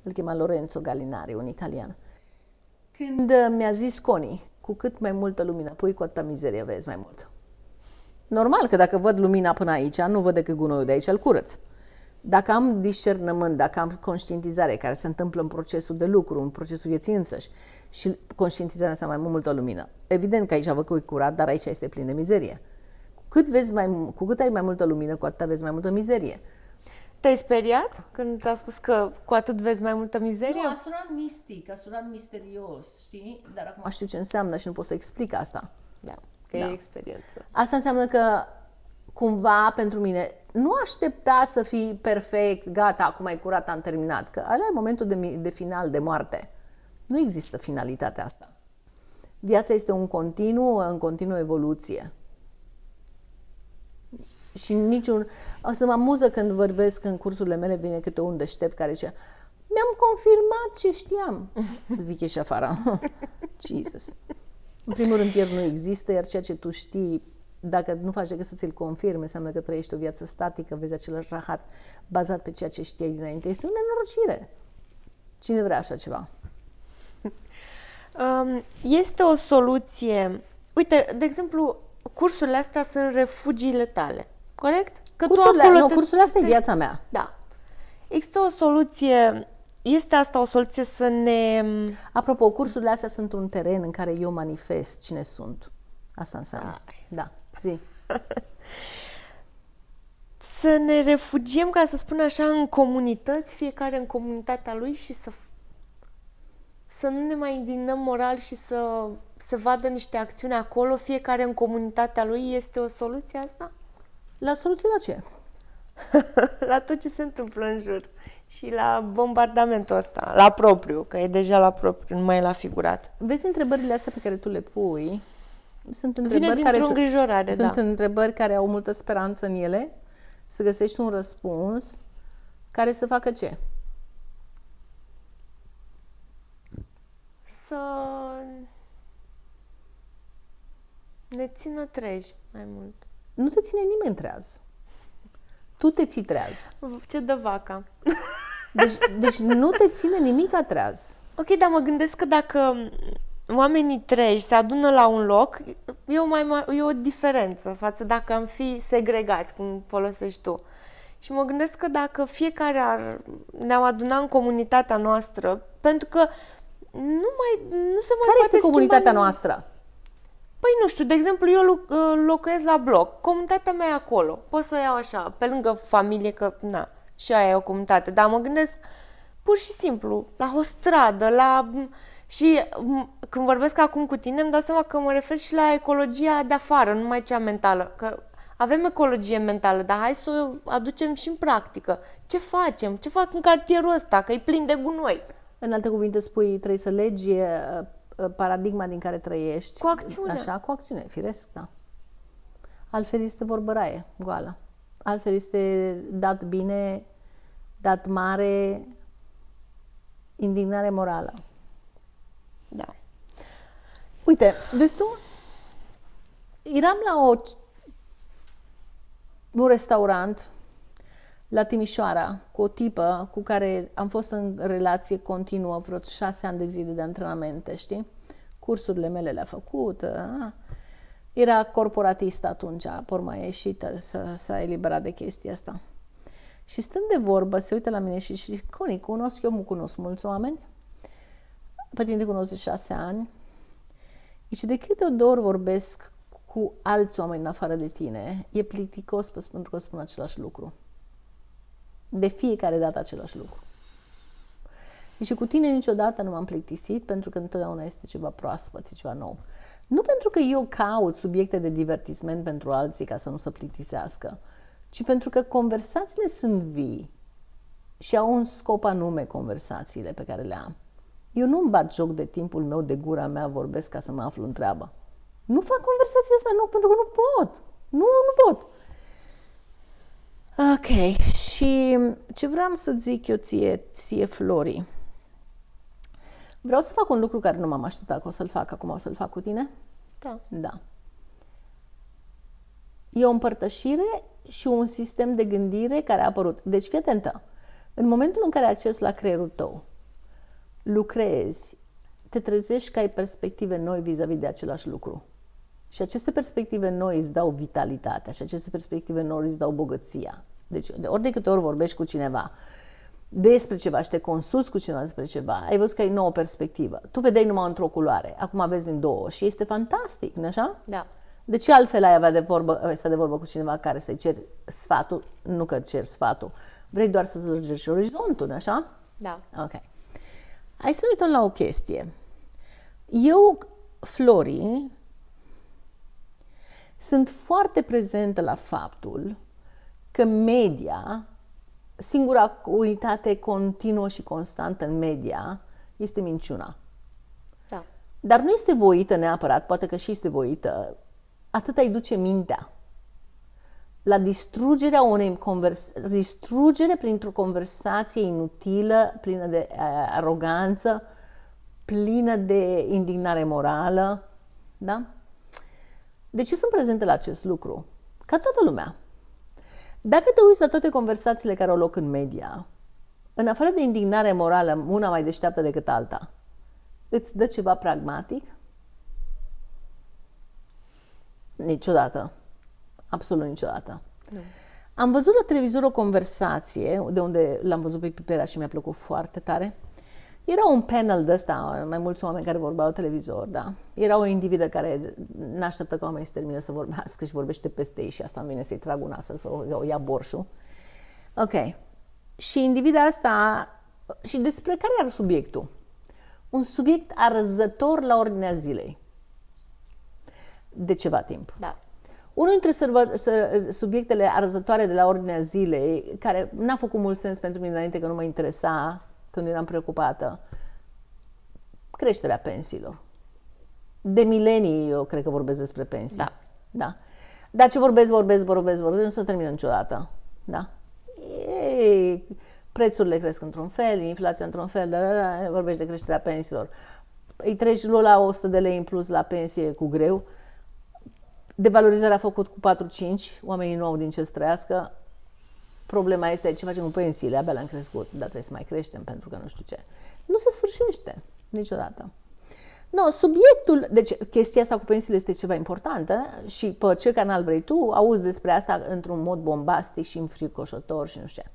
îl chema Lorenzo Gallinari, un italian, când mi-a zis Connie, cu cât mai multă lumină pui, cu atâta mizerie vezi mai mult. Normal că dacă văd lumina până aici, nu văd decât gunoiul de aici, îl curăț. Dacă am discernământ, dacă am conștientizare care se întâmplă în procesul de lucru, în procesul vieții însăși, și conștientizarea înseamnă mai multă lumină. Evident că aici văd că e curat, dar aici este plin de mizerie. Cu cât ai mai multă lumină, cu atât vezi mai multă mizerie. Te-ai speriat când ți-a spus că cu atât vezi mai multă mizerie? Nu, a sunat mistic, a sunat misterios, știi? Dar acum știu ce înseamnă și nu pot să explic asta. Da, că e experiență. Asta înseamnă că cumva pentru mine nu aștepta să fii perfect, gata, acum ai curat, am terminat. Că ăla e momentul de final, de moarte. Nu există finalitatea asta. Viața este în continuă evoluție. Și o să mă amuză când vorbesc în cursurile mele, vine câte un deștept care zice: mi-am confirmat ce știam. Zic, ieși afară. Jesus. În primul rând, el nu există, iar ceea ce tu știi, dacă nu faci decât să ți-l confirmi, înseamnă că trăiești o viață statică, vezi același rahat bazat pe ceea ce știai dinainte. Este o nenorocire. Cine vrea așa ceva? Este o soluție. Uite, de exemplu, cursurile astea sunt refugiile tale, corect? Că cursurile astea e viața mea. Da. Există o soluție. Este asta o soluție să ne... Apropo, cursurile astea sunt un teren în care eu manifest cine sunt. Asta înseamnă. Da, zi. Să ne refugiem, ca să spun așa, în comunități, fiecare în comunitatea lui și să nu ne mai indignăm moral și să se vadă niște acțiuni acolo, fiecare în comunitatea lui, este o soluție asta? La soluție la ce? La tot ce se întâmplă în jur și la bombardamentul ăsta, la propriu, că e deja la propriu, nu mai e la figurat. Vezi, întrebările astea pe care tu le pui sunt Vine întrebări dintr-o îngrijorare, sunt da. întrebări care au multă speranță în ele, să găsești un răspuns care să facă ce? Să ne țină treji mai mult. Nu te ține nimeni treaz. Tu te ții treaz. Ce dă vaca? Deci nu te ține nimic treaz. Ok, dar mă gândesc că dacă oamenii treji se adună la un loc, e o diferență față dacă am fi segregați, cum folosești tu. Și mă gândesc că dacă fiecare ne-am adunat în comunitatea noastră, pentru că nu se mai Care poate este comunitatea schimba noastră? Păi nu știu, de exemplu, eu locuiesc la bloc, comunitatea mea e acolo, pot să o iau așa, pe lângă familie, că na, și aia e o comunitate, dar mă gândesc pur și simplu la o stradă, și când vorbesc acum cu tine îmi dau seama că mă refer și la ecologia de afară, nu numai cea mentală, că avem ecologie mentală, dar hai să o aducem și în practică. Ce facem? Ce fac în cartierul ăsta? Că e plin de gunoi. În alte cuvinte spui, trebuie să legi paradigma din care trăiești. Cu acțiune. Așa, cu acțiune, firesc, da. Altfel este vorbăraie, goală. Altfel este dat bine, dat mare, indignare morală. Da. Uite, vezi tu, eram la un restaurant la Timișoara cu o tipă cu care am fost în relație continuă vreo 6 ani de zile de antrenamente, știi? Cursurile mele le-a făcut. Era corporatistă atunci, pe urmă a ieșit, s-a eliberat de chestia asta. Și stând de vorbă, se uită la mine și Coni, cunosc, eu cunosc mulți oameni, pe tine te cunosc de 6 ani, și de câte ori vorbesc cu alți oameni în afară de tine, e plicticos pentru că spun același lucru. De fiecare dată același lucru. Și cu tine niciodată nu m-am plictisit, pentru că întotdeauna este ceva proaspăt, ceva nou. Nu pentru că eu caut subiecte de divertisment pentru alții ca să nu se plictisească, ci pentru că conversațiile sunt vii și au un scop anume conversațiile pe care le am. Eu nu-mi bat joc de timpul meu, de gura mea, vorbesc ca să mă aflu în treabă. Nu fac conversația asta, nu, pentru că nu pot. Nu pot. Ok, și ce vreau să zic eu ție Flori? Vreau să fac un lucru care nu m-am așteptat că o să-l fac, acum o să-l fac cu tine? Da. Da. E o împărtășire și un sistem de gândire care a apărut. Deci fii atentă. În momentul în care ai acces la creierul tău, lucrezi, te trezești că ai perspective noi vis-a-vis de același lucru. Și aceste perspective noi îți dau vitalitatea și aceste perspective noi îți dau bogăția. Deci ori de câte ori vorbești cu cineva despre ceva și te consulți cu cineva despre ceva, ai văzut că ai nouă perspectivă. Tu vedeai numai într-o culoare, acum vezi în două și este fantastic, nu așa? Da. De ce altfel ai avea de vorbă cu cineva care să-i ceri sfatul, nu că ceri sfatul, vrei doar să-ți lărgești orizontul, nu așa? Da. Ok. Hai să ne uităm la o chestie. Eu, Flori, sunt foarte prezentă la faptul că media, singura unitate continuă și constantă în media, este minciuna. Da. Dar nu este voită neapărat, poate că și este voită, atât îi duce mintea la distrugerea distrugere printr-o conversație inutilă, plină de aroganță, plină de indignare morală, da? Deci eu sunt prezentă la acest lucru, ca toată lumea. Dacă te uiți la toate conversațiile care au loc în media, în afară de indignare morală, una mai deșteaptă decât alta, îți dă ceva pragmatic? Niciodată. Absolut niciodată. Nu. Am văzut la televizor o conversație, de unde l-am văzut pe Pipera și mi-a plăcut foarte tare, Era un panel de ăsta, mai mulți oameni care vorbeau la televizor, da. Era o individă care n-așteptă ca oamenii să termine să vorbească și vorbește peste ei și asta îmi vine să-i trag una, să o ia borșul. Ok. Și individa asta, și despre care era subiectul? Un subiect arzător la ordinea zilei. De ceva timp. Da. Unul dintre subiectele arzătoare de la ordinea zilei, care n-a făcut mult sens pentru mine înainte, că nu mă interesa, când eram preocupată, creșterea pensiilor. De milenii eu cred că vorbesc despre pensii. Da. Da. Dar ce vorbesc, nu se termină niciodată. Da. Ei, prețurile cresc într-un fel, inflația într-un fel, vorbești de creșterea pensiilor. Îi treci la 100 de lei în plus la pensie cu greu. Devalorizarea a făcut cu 4-5, oamenii nu au din ce să trăiască. Problema este ce facem cu pensiile, abia le-am crescut, dar trebuie să mai creștem pentru că nu știu ce. Nu se sfârșește niciodată. No, subiectul, deci chestia asta cu pensiile este ceva importantă și pe ce canal vrei tu, auzi despre asta într-un mod bombastic și înfricoșător și nu știu ce.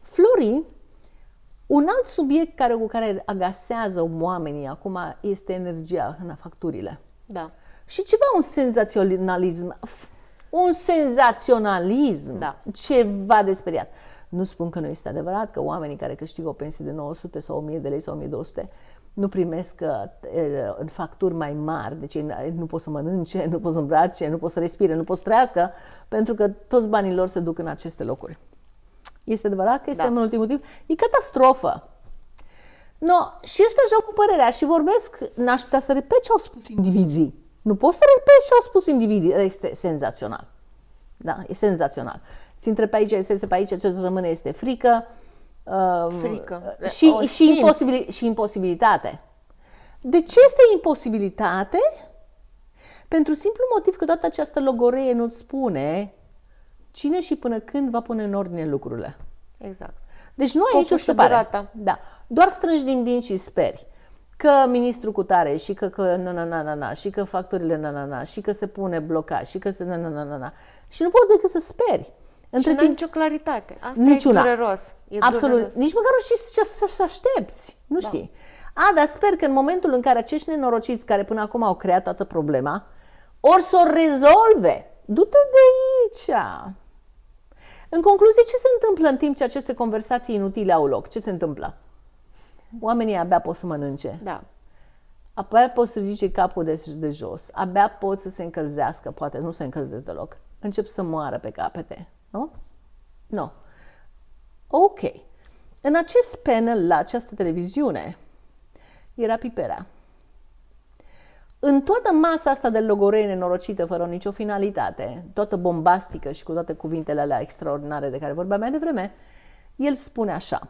Flori, un alt subiect cu care agasează oamenii acum este energia, facturile. Da. Și ceva un senzaționalism, Da. Ceva de speriat. Nu spun că nu este adevărat că oamenii care câștigă o pensie de 900 sau 1000 de lei sau 1200 nu primesc în facturi mai mari, deci ei nu pot să mănânce, nu pot să îmbrace, nu pot să respire, nu pot să trăiască, pentru că toți banii lor se duc în aceste locuri. Este adevărat că este în ultimul timp? E catastrofă. No, și ăștia își au cu părerea și vorbesc, n-aș putea să repet ce au spus indivizii. Nu pot să repet ce au spus indivizii. Este senzațional. Da, e senzațional. Ți întreb pe aici, pe aici, ce îți rămâne este frică. Frică. Și imposibilitate. De ce este imposibilitate? Pentru simplu motiv că toată această logoreie nu-ți spune cine și până când va pune în ordine lucrurile. Exact. Deci nu ai nicio scăpare. Da. Doar strângi din dinți și speri că ministrul cutare și că și că facturile și că se pune blocaj și că se și nu poți decât să speri. Între timp nicio claritate. Asta niciuna. E dureros. Absolut. Dureros. Nici măcar nu știi ce să aștepți. Nu știi. Dar sper că în momentul în care acești nenorociți care până acum au creat toată problema, ori să o rezolve. Du-te de aici. În concluzie, ce se întâmplă în timp ce aceste conversații inutile au loc? Ce se întâmplă? Oamenii abia pot să mănânce. Da. Abia pot să ridice capul de jos. Abia pot să se încălzească. Poate nu se încălzesc deloc. Încep să moară pe capete. Nu? Nu. Ok. În acest panel, la această televiziune, era Piperea. În toată masa asta de logorei nenorocită, fără nicio finalitate, toată bombastică și cu toate cuvintele alea extraordinare de care vorbeam mai devreme, el spune așa: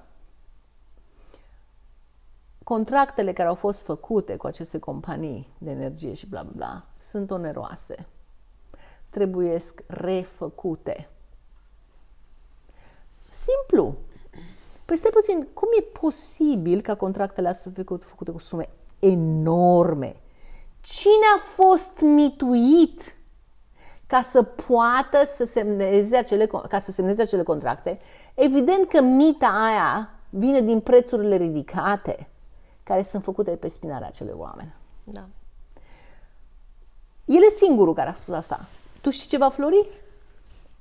contractele care au fost făcute cu aceste companii de energie și bla bla bla sunt oneroase. Trebuiesc refăcute. Simplu. Păi stai puțin, cum e posibil ca contractele astea să fie făcute cu sume enorme? Cine a fost mituit ca să poată să semneze acele contracte? Evident că mita aia vine din prețurile ridicate care sunt făcute pe spinarea acelor oameni. Da. El e singurul care a spus asta. Tu știi ceva, Flori?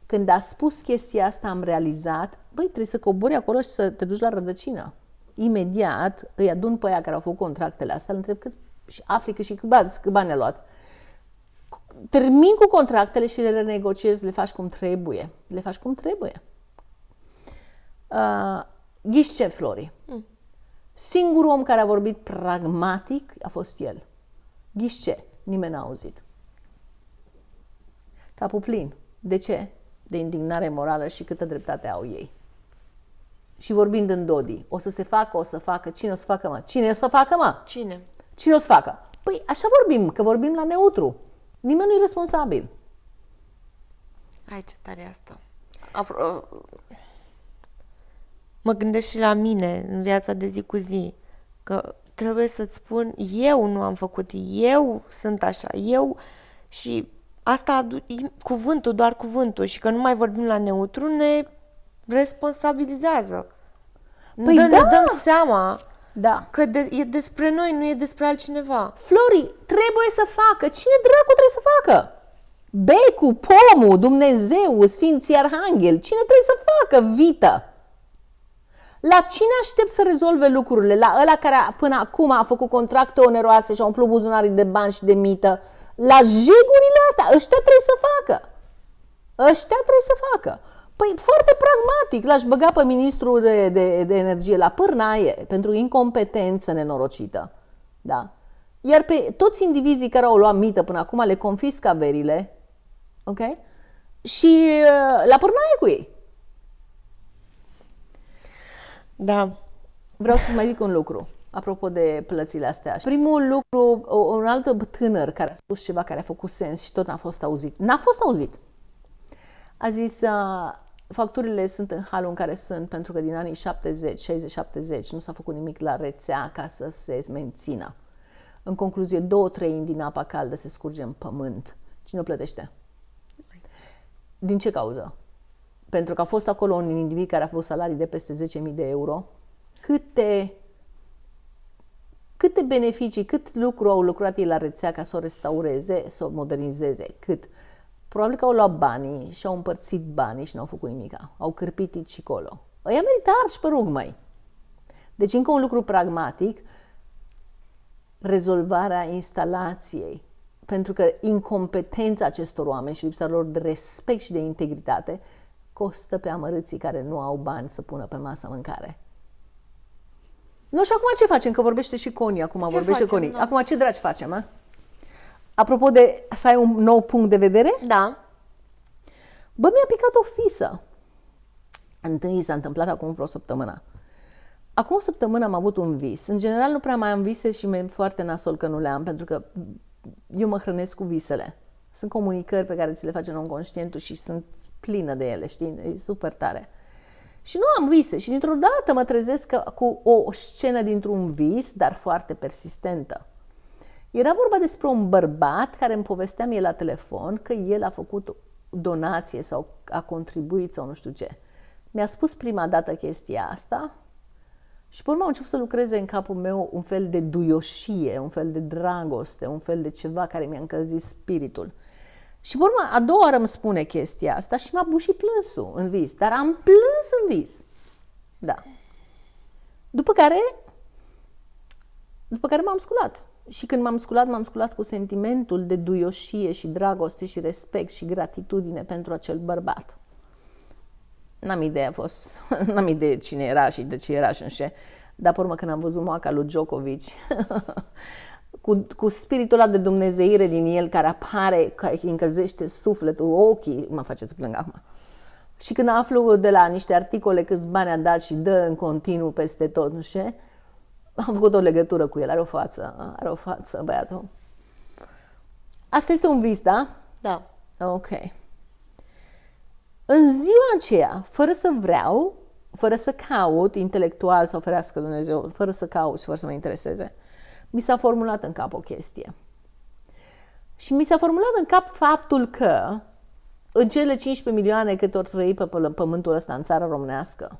Când a spus chestia asta, am realizat, trebuie să cobori acolo și să te duci la rădăcină. Imediat îi adun pe aia care au făcut contractele astea, îl întreb câți și afli cât bani a luat. Termin cu contractele și le renegociezi, le faci cum trebuie. Le faci cum trebuie. Ghiși ce, Flori? Singurul om care a vorbit pragmatic a fost el. Ghiși ce? Nimeni n-a auzit. Capul plin. De ce? De indignare morală și câtă dreptate au ei. Și vorbind în Dodi, o să se facă, cine o să facă, mă? Cine o să facă, mă? Cine? Cine o să facă? Păi așa vorbim, că vorbim la neutru. Nimeni nu e responsabil. Ai, ce tare e asta. Mă gândesc și la mine, în viața de zi cu zi, că trebuie să-ți spun, eu nu am făcut, eu sunt așa, eu și asta cuvântul, doar cuvântul, și că nu mai vorbim la neutru, ne responsabilizează. Păi Ne dăm seama Da. Că e despre noi, nu e despre altcineva. Flori, trebuie să facă. Cine dracu trebuie să facă? Becul, pomul, Dumnezeu, Sfinții Arhanghel. Cine trebuie să facă, Vita? La cine aștept să rezolve lucrurile? La ăla care până acum a făcut contracte oneroase și a umplut buzunarii de bani și de mită? La jegurile astea, ăștia trebuie să facă. Ăștia trebuie să facă. Păi foarte pragmatic, l-aș băga pe ministrul de energie la pârnaie pentru incompetență nenorocită. Da? Iar pe toți indivizii care au luat mită până acum le confisc averile, ok? Și la pârnaie cu ei. Da. Vreau să-ți mai zic un lucru, apropo de plățile astea. Primul lucru, un alt tânăr care a spus ceva care a făcut sens și tot n-a fost auzit. N-a fost auzit. A zis, facturile sunt în halul în care sunt pentru că din anii 70, 60-70 nu s-a făcut nimic la rețea ca să se mențină. În concluzie, 2/3 din apa caldă se scurge în pământ. Cine o plătește? Din ce cauză? Pentru că a fost acolo un individ care a avut salarii de peste 10.000 de euro. Câte beneficii, cât lucru au lucrat ei la rețea ca să o restaureze, să o modernizeze, cât? Probabil că au luat banii și au împărțit banii și n-au făcut nimica. Au cârpit aici și colo. Ăia merită arși pe rug, măi. Deci încă un lucru pragmatic, rezolvarea instalației. Pentru că incompetența acestor oameni și lipsa lor de respect și de integritate costă pe amărâții care nu au bani să pună pe masă mâncare. Nu, și acum ce facem? Că vorbește și Connie, acum Ce vorbește facem, Connie. da. Acum ce dragi facem, a? Apropo de să ai un nou punct de vedere, Da. bă, mi-a picat o fisă. Întâi s-a întâmplat acum vreo săptămână. Acum o săptămână am avut un vis. În general nu prea mai am vise și mi-e foarte nasol că nu le am, pentru că eu mă hrănesc cu visele. Sunt comunicări pe care ți le face non-conștientul și sunt plină de ele, știi? E super tare. Și nu am vise și dintr-o dată mă trezesc cu o scenă dintr-un vis, dar foarte persistentă. Era vorba despre un bărbat care îmi povestea mie la telefon că el a făcut donație sau a contribuit sau nu știu ce. Mi-a spus prima dată chestia asta și pe urmă au început să lucreze în capul meu un fel de duioșie, un fel de dragoste, un fel de ceva care mi-a încălzit spiritul. Și pe urmă, a doua oară îmi spune chestia asta și m-a bușit plânsul în vis. Dar am plâns în vis. Da. După care m-am sculat. Și când m-am sculat cu sentimentul de duioșie și dragoste și respect și gratitudine pentru acel bărbat. N-am idee cine era și de ce era și nu știu. Dar pe urmă când am văzut moaca lui Djokovic, cu spiritul ăla de dumnezeire din el care apare, care îi încălzește sufletul, ochii, mă face să plâng acum. Și când aflu de la niște articole câți bani a dat și dă în continuu peste tot, nu știu, am făcut o legătură cu el, are o față, băiatul. Asta este un vis, da? Da. Ok. În ziua aceea, fără să vreau, fără să caut, intelectual sau ferească Dumnezeu, fără să caut și fără să mă intereseze, mi s-a formulat în cap o chestie. Și mi s-a formulat în cap faptul că în cele 15 milioane cât ori trăi pe pământul ăsta în țara românească,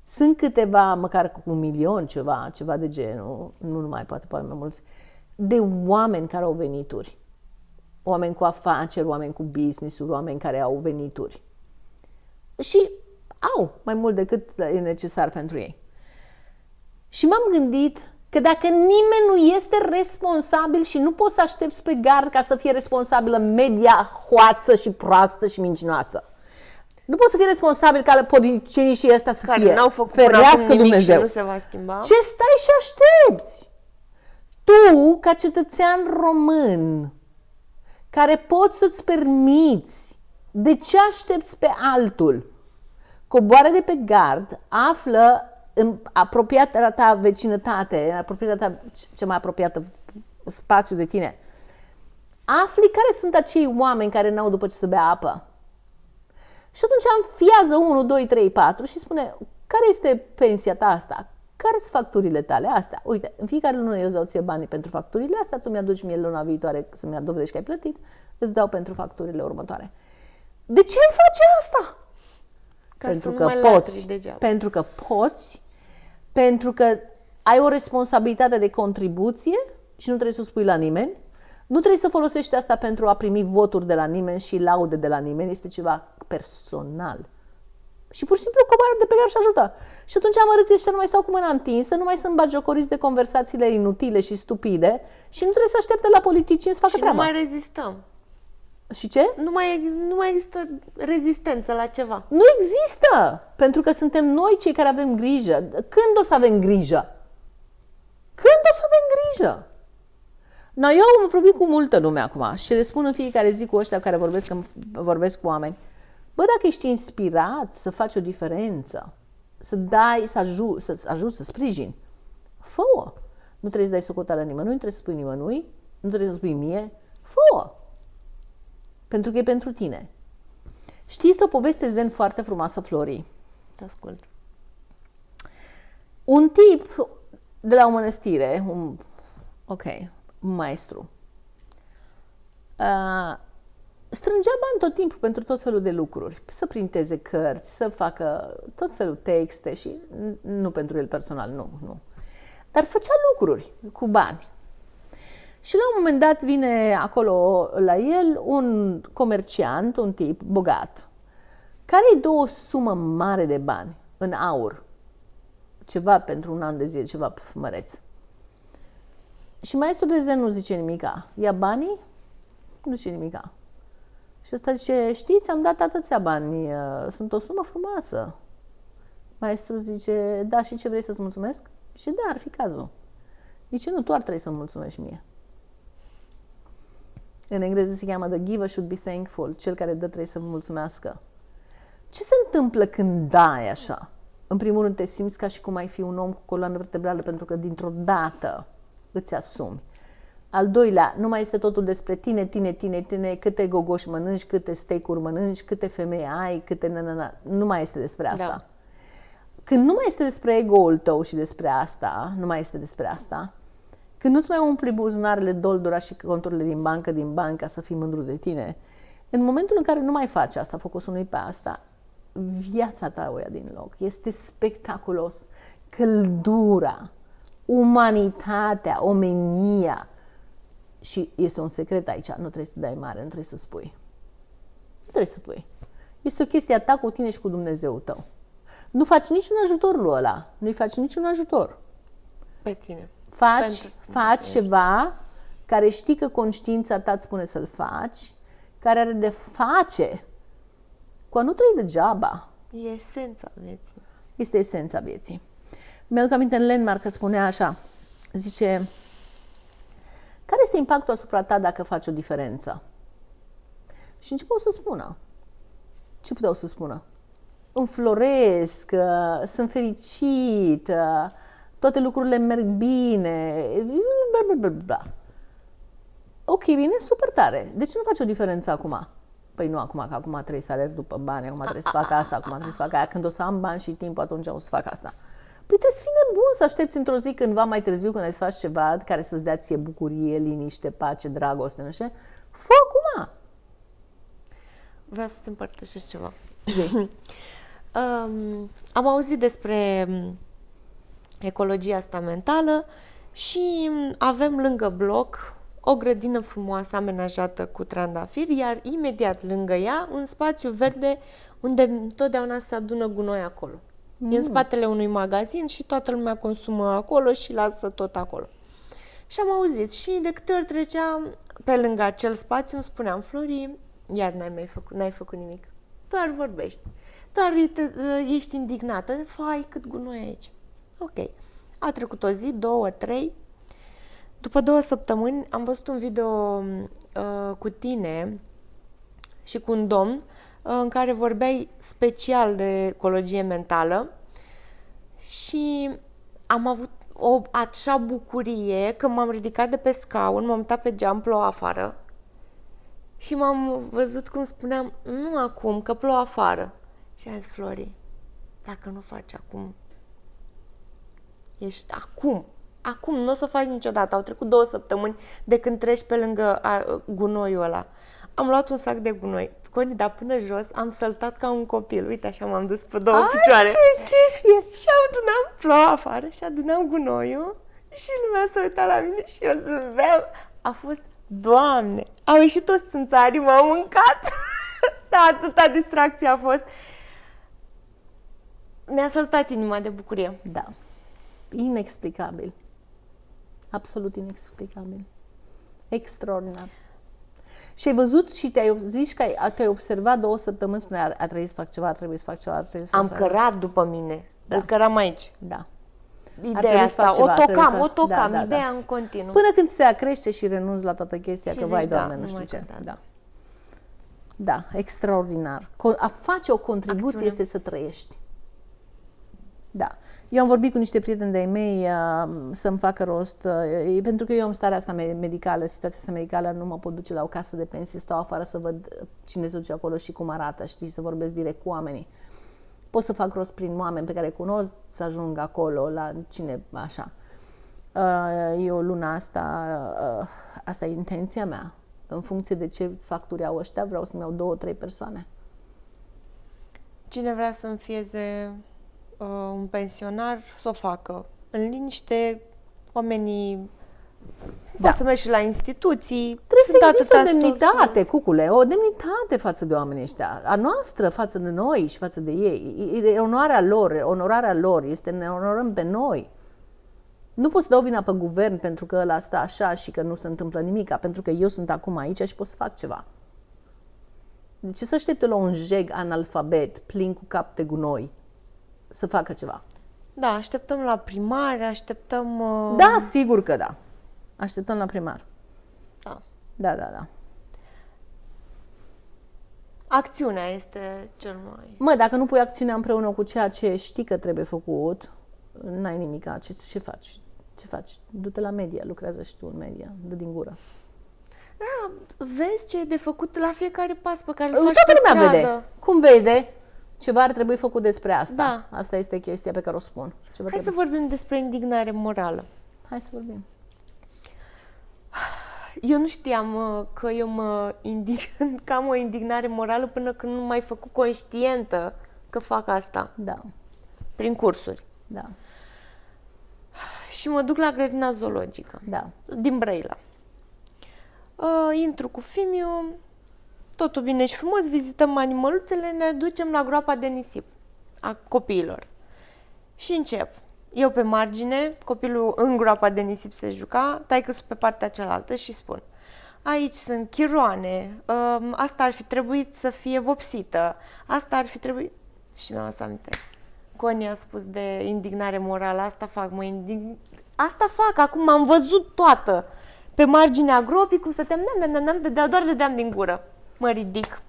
sunt câteva, măcar cu 1 milion, ceva de genul, nu numai, poate mai mulți, de oameni care au venituri. Oameni cu afaceri, oameni cu business-uri, oameni care au venituri. Și au mai mult decât e necesar pentru ei. Și m-am gândit că dacă nimeni nu este responsabil și nu poți să aștepți pe gard ca să fie responsabilă media hoață și proastă și mincinoasă. Nu poți să fii responsabil ca politicienii și ăsta să Care fie. n-au făcut Ferească până acum nimic Dumnezeu. și nu se va schimba. Ce stai și aștepți? Tu, ca cetățean român, care poți să-ți permiți, de ce aștepți pe altul? Coboară de pe gard, află în apropiata ta vecinătate, în apropiata ta, cea mai apropiată spațiu de tine, afli care sunt acei oameni care n-au după ce să bea apă. Și atunci înfiază 1, 2, 3, 4 și spune, care este pensia ta asta? Care sunt facturile tale astea? Uite, în fiecare lună eu îți dau ție banii pentru facturile astea, tu mi-aduci mie luna viitoare să mi-a dovedești că ai plătit, îți dau pentru facturile următoare. De ce ai face asta? Ca Pentru să că nu mai poți. latri degeaba. Pentru că poți, pentru că ai o responsabilitate de contribuție și nu trebuie să o spui la nimeni. Nu trebuie să folosești asta pentru a primi voturi de la nimeni și laude de la nimeni. Este ceva personal. Și pur și simplu coboară de pe care și ajută. Și atunci amărâții ăștia nu mai stau cu mâna întinsă, nu mai sunt bagiocoriți de conversațiile inutile și stupide și nu trebuie să aștepte la politicieni să facă Și treaba. nu mai rezistăm. Și ce? Nu mai există rezistență la ceva. Nu există! Pentru că suntem noi cei care avem grijă. Când o să avem grijă? Când o să avem grijă? No, eu am vorbit cu multă lume acum și le spun în fiecare zi cu ăștia care vorbesc cu oameni. Bă, dacă ești inspirat să faci o diferență, să dai, să ajuți, să sprijini, fă-o. Nu trebuie să dai socoteală nimănui, nu trebuie să spui nimănui, nu trebuie să spui mie, fă-o. Pentru că e pentru tine. Știi, este o poveste zen foarte frumoasă, Flori. Te ascult. Un tip de la o mănăstire, un maestru, strângea bani tot timpul pentru tot felul de lucruri. Să printeze cărți, să facă tot felul texte și nu pentru el personal, nu. Dar făcea lucruri cu bani. Și la un moment dat vine acolo la el un comerciant, un tip bogat, care îi dă o sumă mare de bani în aur. Ceva pentru un an de zile, ceva măreț. Și maestrul de zen nu zice nimica. Ia banii? Nu zice nimica. Și ăsta zice, știți, am dat atâția bani, sunt o sumă frumoasă. Maestrul zice, da, și ce vrei să-ți mulțumesc? Și da, ar fi cazul. Zice, nu, tu ar trebui să-mi mulțumești mie. În engleză se cheamă the giver should be thankful, cel care dă trebuie să mulțumească. Ce se întâmplă când dai așa? În primul rând te simți ca și cum ai fi un om cu coloană vertebrală, pentru că dintr-o dată îți asumi. Al doilea, nu mai este totul despre tine, câte gogoși mănânci, câte steak-uri mănânci, câte femei ai, nu mai este despre asta. Da. Când nu mai este despre ego-ul tău și despre asta, când nu-ți mai umpli buzunarele, doldura și conturile din bancă ca să fii mândru de tine, în momentul în care nu mai faci asta, focusul nu-i pe asta, viața ta o ia din loc. Este spectaculos. Căldura, umanitatea, omenia. Și este un secret aici, nu trebuie să te dai mare, nu trebuie să spui. Nu trebuie să spui. Este o chestie a ta cu tine și cu Dumnezeul tău. Nu faci niciun ajutor lui ăla. Nu-i faci niciun ajutor. Pe tine. Faci ceva care știi că conștiința ta îți spune să-l faci, care are de face cu a nu trăi degeaba. E esența vieții. Este esența vieții. Mi-aduc aminte în Landmark că spunea așa, zice, care este impactul asupra ta dacă faci o diferență? Și începeau să spună. Ce puteau să spună? Înfloresc, sunt fericit, toate lucrurile merg bine, bla, bla, bla, bla. Ok, bine, super tare. De ce nu faci o diferență acum? Păi nu acum, că acum trebuie să alerg după bani, acum trebuie să fac asta, acum trebuie să fac aia. Când o să am bani și timp, atunci o să fac asta. Păi trebuie să fii nebun să aștepți într-o zi cândva mai târziu când ai să faci ceva care să-ți dea ție bucurie, liniște, pace, dragoste, nu știu? Fă acum! Vreau să-ți împărtășesc ceva. Am auzit despre ecologia asta mentală și avem lângă bloc o grădină frumoasă amenajată cu trandafiri, iar imediat lângă ea un spațiu verde unde întotdeauna se adună gunoi acolo. E în spatele unui magazin și toată lumea consumă acolo și lasă tot acolo. Și am auzit și de câte ori trecea pe lângă acel spațiu îmi spuneam, Flori, iar n-ai făcut nimic. Doar vorbești. Doar ești indignată. Fai, cât gunoi aici. Ok. A trecut o zi, 2, 3. După 2 săptămâni am văzut un video cu tine și cu un domn în care vorbeai special de ecologie mentală și am avut o așa bucurie că m-am ridicat de pe scaun, m-am uitat pe geam, plouă afară și m-am văzut cum spuneam, nu acum, că plouă afară. Și am zis, Flori, dacă nu faci acum, ești acum, nu o să faci niciodată. Au trecut 2 săptămâni de când treci pe lângă gunoiul ăla. Am luat un sac de gunoi. Coni, dar până jos am săltat ca un copil. Uite, așa m-am dus pe două picioare. Ce chestie! Și adunam, ploua afară și adunam gunoiul și lumea s-a uitat la mine și eu zâmbeam. A fost, Doamne, au ieșit toți țânțarii, m-au mâncat. Da, atâta distracție a fost. Mi-a săltat inima de bucurie. Da. Inexplicabil. Absolut inexplicabil. Extraordinar. Și ai văzut și zici că te-ai observat 2 săptămâni, spune, a trebuit să fac ceva, a trebuit să fac ceva, a trebuit să Am fac... cărat după mine. Da. Îl căram aici. Da. Ideea asta, ceva, o tocam, da. ideea în continuu. Până când se acrește și renunți la toată chestia, Și că zici, vai, da, Doamne, nu nu știu mai ce. contează. Da. Da, extraordinar. A face o contribuție Acțiune. este să trăiești. Da. Eu am vorbit cu niște prieteni de-ai mei să-mi facă rost, pentru că eu am starea asta medicală, situația asta medicală, nu mă pot duce la o casă de pensie, stau afară să văd cine se duce acolo și cum arată, știi, să vorbesc direct cu oamenii. Pot să fac rost prin oameni pe care cunosc, să ajung acolo, la cine, așa. Eu luna asta, asta e intenția mea. În funcție de ce facturi au ăștia, vreau să-mi iau 2-3 persoane. Cine vrea să înfieze un pensionar, să o facă. În liniște, oamenii... Da. Poți să mergi și la instituții. Trebuie sunt să existe o atâtea demnitate, cucule, o demnitate față de oamenii ăștia. A noastră față de noi și față de ei. E onorarea lor, este ne onorăm pe noi. Nu pot să dau vina pe guvern pentru că ăla stă așa și că nu se întâmplă nimic, pentru că eu sunt acum aici și pot să fac ceva. De ce să aștepte la un jeg analfabet, plin cu cap de gunoi, să facă ceva? Da, așteptăm la primari, așteptăm... Da, sigur că da. Așteptăm la primar. Da. Da. Acțiunea este cel mai... Mă, dacă nu pui acțiunea împreună cu ceea ce știi că trebuie făcut, n-ai nimic. Ce faci? Ce faci? Du-te la media, lucrează și tu în media, dă din gură. Da, vezi ce e de făcut la fiecare pas pe care îl faci Toată pe lumea stradă. vede. Cum vede? Ceva ar trebui făcut despre asta. Da. Asta este chestia pe care o spun. Ceva Hai să trebuie. vorbim despre indignare morală. Hai să vorbim. Eu nu știam că eu că am o indignare morală până când nu m-ai făcut conștientă că fac asta Da. prin cursuri. Da. Și mă duc la grădina zoologică Da. din Brăila. Intru cu Fimiu, totul bine și frumos, vizităm animăluțele, ne ducem la groapa de nisip a copiilor. Și încep. Eu pe margine, copilul în groapa de nisip se juca, taică-su pe partea cealaltă și spun: aici sunt chiroane, asta ar fi trebuit să fie vopsită, asta ar fi trebuit... Și mi-am adus aminte. Connie a spus de indignare morală, asta fac, asta fac, acum am văzut toată. Pe marginea gropii, cum stăteam, doar dădeam din gură. Mă ridic.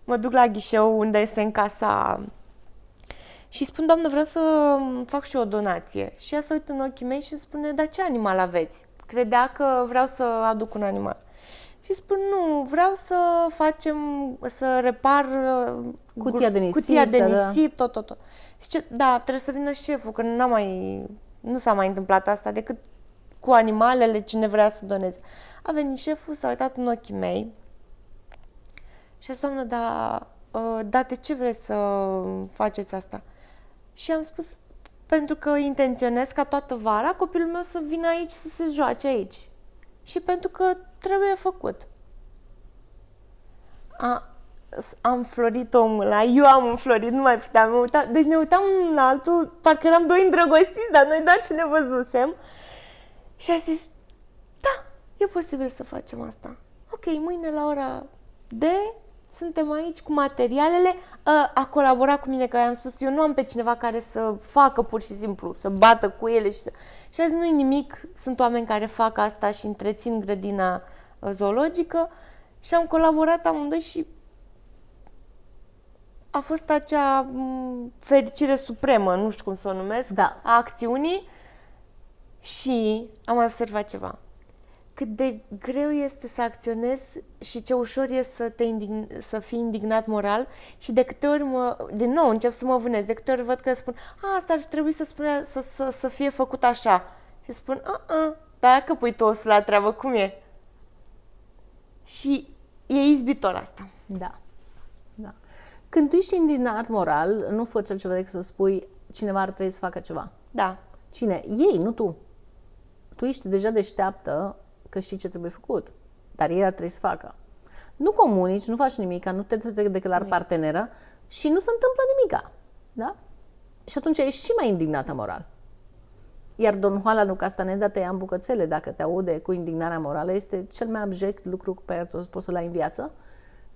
Mă duc la ghișeu unde se încasa și spun: doamnă, vreau să fac și eu o donație. Și ea se uită în ochii mei și îmi spune: dar ce animal aveți? Credea că vreau să aduc un animal. Și spun: nu, vreau să repar Cutia de nisip, cutia de da. nisip, tot. Și ce, da, trebuie să vină șeful, că nu s-a mai întâmplat asta decât cu animalele, cine vrea să doneze. A venit șeful, s-a uitat în ochii mei și a zis: doamnă, dar de ce vreți să faceți asta? Și am spus: pentru că intenționez ca toată vara copilul meu să vină aici să se joace aici. Și pentru că trebuie făcut. Am înflorit omul ăla, eu am înflorit, nu mai puteam uita. Deci ne uitam unul la altul, parcă eram doi îndrăgostiți, dar noi doar ce ne văzusem. Și a zis: da, e posibil să facem asta. Ok, mâine la ora D suntem aici cu materialele. A colaborat cu mine, că i-am spus, eu nu am pe cineva care să facă pur și simplu, să bată cu ele. Și a zis: nu-i nimic, sunt oameni care fac asta și întrețin grădina zoologică. Și am colaborat amândoi și a fost acea fericire supremă, nu știu cum să o numesc, Da. a acțiunii. Și am mai observat ceva. Cât de greu este să acționezi și ce ușor e să fii indignat moral și de câte ori din nou încep să mă vânez, de câte ori văd că spun: asta ar trebui să fie făcut așa. Și spun: dacă pui tu osul la treabă, cum e? Și e izbitor asta. Da. Da. Când tu ești indignat moral, nu faci altceva decât să spui cineva ar trebui să facă ceva. Da. Cine? Ei, nu tu. Tu ești deja deșteaptă că știi ce trebuie făcut. Dar ei ar trebui să facă. Nu comunici, nu faci nimica, nu te declari parteneră și nu se întâmplă nimica. Da? Și atunci ești și mai indignată moral. Iar Don Juan lui Castaneda te ia în bucățele dacă te aude cu indignarea morală. Este cel mai abject lucru pe care poți să-l ai în viață.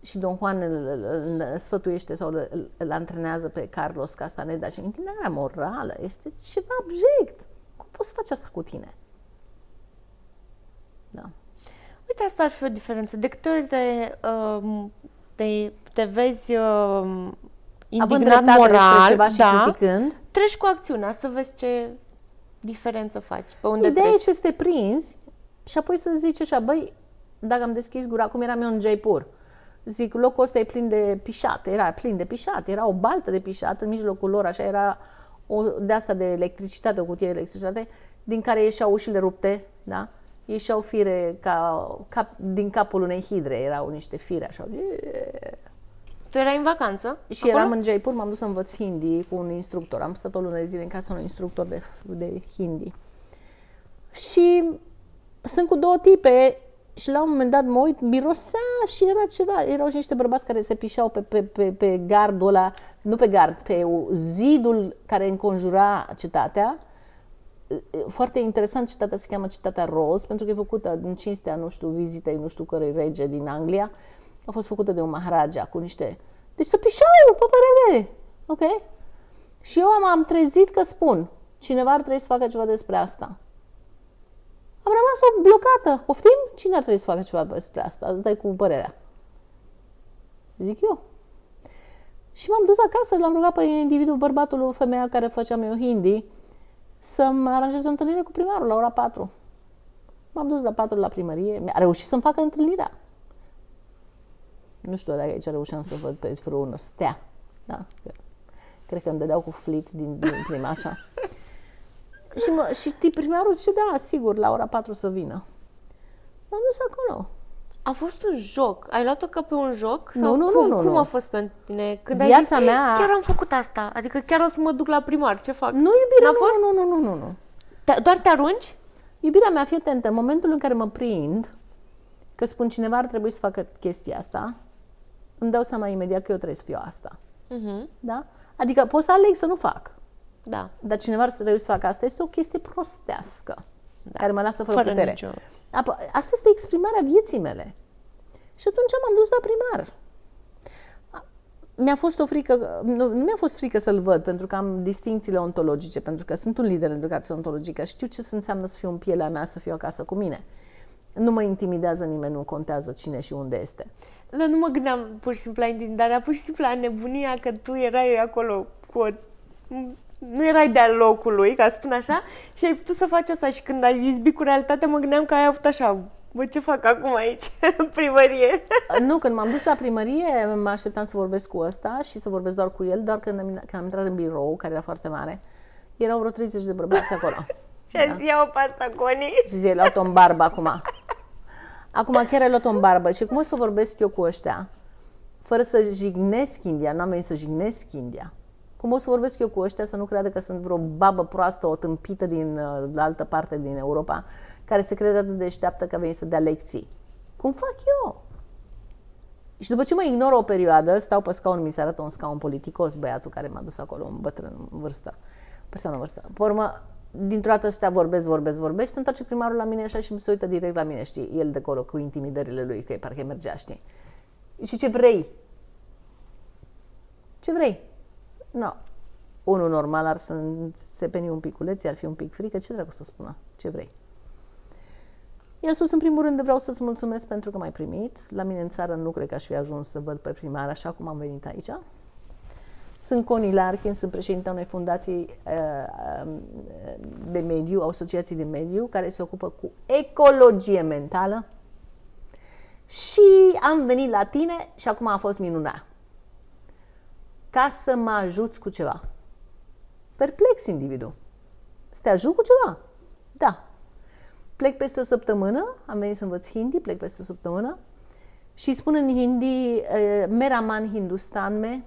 Și Don Juan îl sfătuiește sau îl antrenează pe Carlos Castaneda. Și indignarea morală este ceva abject. Cum poți să faci asta cu tine? Da. Uite, asta ar fi o diferență. De câte ori te vezi indignat moral, ceva și criticând, treci cu acțiunea să vezi ce diferență faci, pe unde ideea treci. este să te prinzi și apoi să zici așa, băi, dacă am deschis gura, cum eram eu în Jaipur, zic, locul ăsta e plin de pișat, era plin de pișat, era o baltă de pișat în mijlocul lor, așa era de asta de electricitate, o cutie de electricitate, din care ieșeau ușile rupte, da? Ieșeau fire din capul unei hidre, erau niște fire așa. Tu erai în vacanță? Și acolo? eram în Jaipur, m-am dus să învăț hindi cu un instructor. Am stat o lună de zile în casa unui instructor de hindi. Și sunt cu două tipe și la un moment dat mă uit, mirosea și era ceva. Erau și niște bărbați care se pișeau pe gardul ăla, nu pe gard, pe zidul care înconjura cetatea. Foarte interesant, cetatea se cheamă Cetatea Rose, pentru că e făcută în cinstea, nu știu, vizitei, nu știu cărui rege din Anglia. A fost făcută de un maharaja cu niște... Deci se pișau, pe părere, ok? Și eu am trezit că spun, cineva ar trebui să facă ceva despre asta. Am rămas blocată. Poftim? Cine ar trebui să facă ceva despre asta? Asta e cu părerea. Zic eu. Și m-am dus acasă, l-am rugat pe individul, bărbatul, femeia care făceam eu hindi, să-mi aranjez o întâlnire cu primarul la ora 4. M-am dus la 4 la primărie, a reușit să-mi facă întâlnirea. Nu știu dacă aici reușeam să văd pe vreună stea. Da? Cred că îmi dădeau cu flit din prima, așa. Și primarul zice, da, sigur, la ora 4 să vină. M-am dus acolo. A fost un joc. Ai luat-o ca pe un joc? Nu. Cum a fost pentru tine? Când Viața ai zis, mea... chiar am făcut asta. Adică chiar o să mă duc la primar. Ce fac? Nu, iubirea, nu. nu. Doar te arunci? Iubirea mea, fii atentă, în momentul în care mă prind că spun cineva ar trebui să facă chestia asta, îmi dau seama imediat că eu trebuie să fiu asta. Da? Adică pot să aleg să nu fac. Da. Dar cineva ar trebui să facă asta. Este o chestie prostească, care mă lasă fără putere. Nicio... Asta este exprimarea vieții mele. Și atunci m-am dus la primar. Mi-a fost o frică, nu mi-a fost frică să-l văd, pentru că am distincțiile ontologice, pentru că sunt un lider în educație ontologică, știu ce înseamnă să fiu în pielea mea, să fiu acasă cu mine. Nu mă intimidează nimeni, nu contează cine și unde este. Dar nu mă gândeam pur și simplu la intimidarea, pur și simplu la nebunia că tu erai acolo cu o... Nu erai de-a locului, ca să spun așa, și ai putut să faci asta. Și când ai izbit cu realitatea, mă gândeam că ai avut așa, bă, ce fac acum aici, în primărie? Nu, când m-am dus la primărie, mă așteptam să vorbesc cu ăsta și să vorbesc doar cu el, doar când am intrat în birou, care era foarte mare, erau vreo 30 de bărbați acolo. Și a zis, ia-o pe asta, Coni. Și zi, ai luat-o în barbă acum. Acum chiar ai luat-o în barbă. Și cum o să vorbesc eu cu ăștia, fără să jignesc India, n-am venit să jignesc India. Cum o să vorbesc eu cu ăștia să nu creadă că sunt vreo babă proastă, o tâmpită din altă parte din Europa, care se crede atât de deșteaptă că a venit să dea lecții. Cum fac eu? Și după ce mă ignoră o perioadă, stau pe scaun, mi se arată un scaun politicos, băiatul care m-a dus acolo, un bătrân în vârstă, persoană în vârstă. Pe urmă, dintr-o dată ăștia vorbesc, se întoarce primarul la mine așa și se uită direct la mine, știi, el de acolo cu intimidările lui, că parcă mergea, știi. Și ce vrei? Ce vrei? No. Unul normal ar să se peni un piculeț, ar fi un pic frică, ce dracu să spună? Ce vrei? I-a spus, în primul rând, vreau să-ți mulțumesc pentru că m-ai primit. La mine în țară nu cred că aș fi ajuns să văd pe primar așa cum am venit aici. Sunt Connie Larkin, sunt președinta unei fundații de mediu, asociații de mediu, care se ocupă cu ecologie mentală. Și am venit la tine și acum a fost minunat. Ca să mă ajuți cu ceva. Perplex individul. Să te ajut cu ceva? Da. Plec peste o săptămână, am venit să învăț hindi, plec peste o săptămână și spun în hindi, Mera man Hindustan me.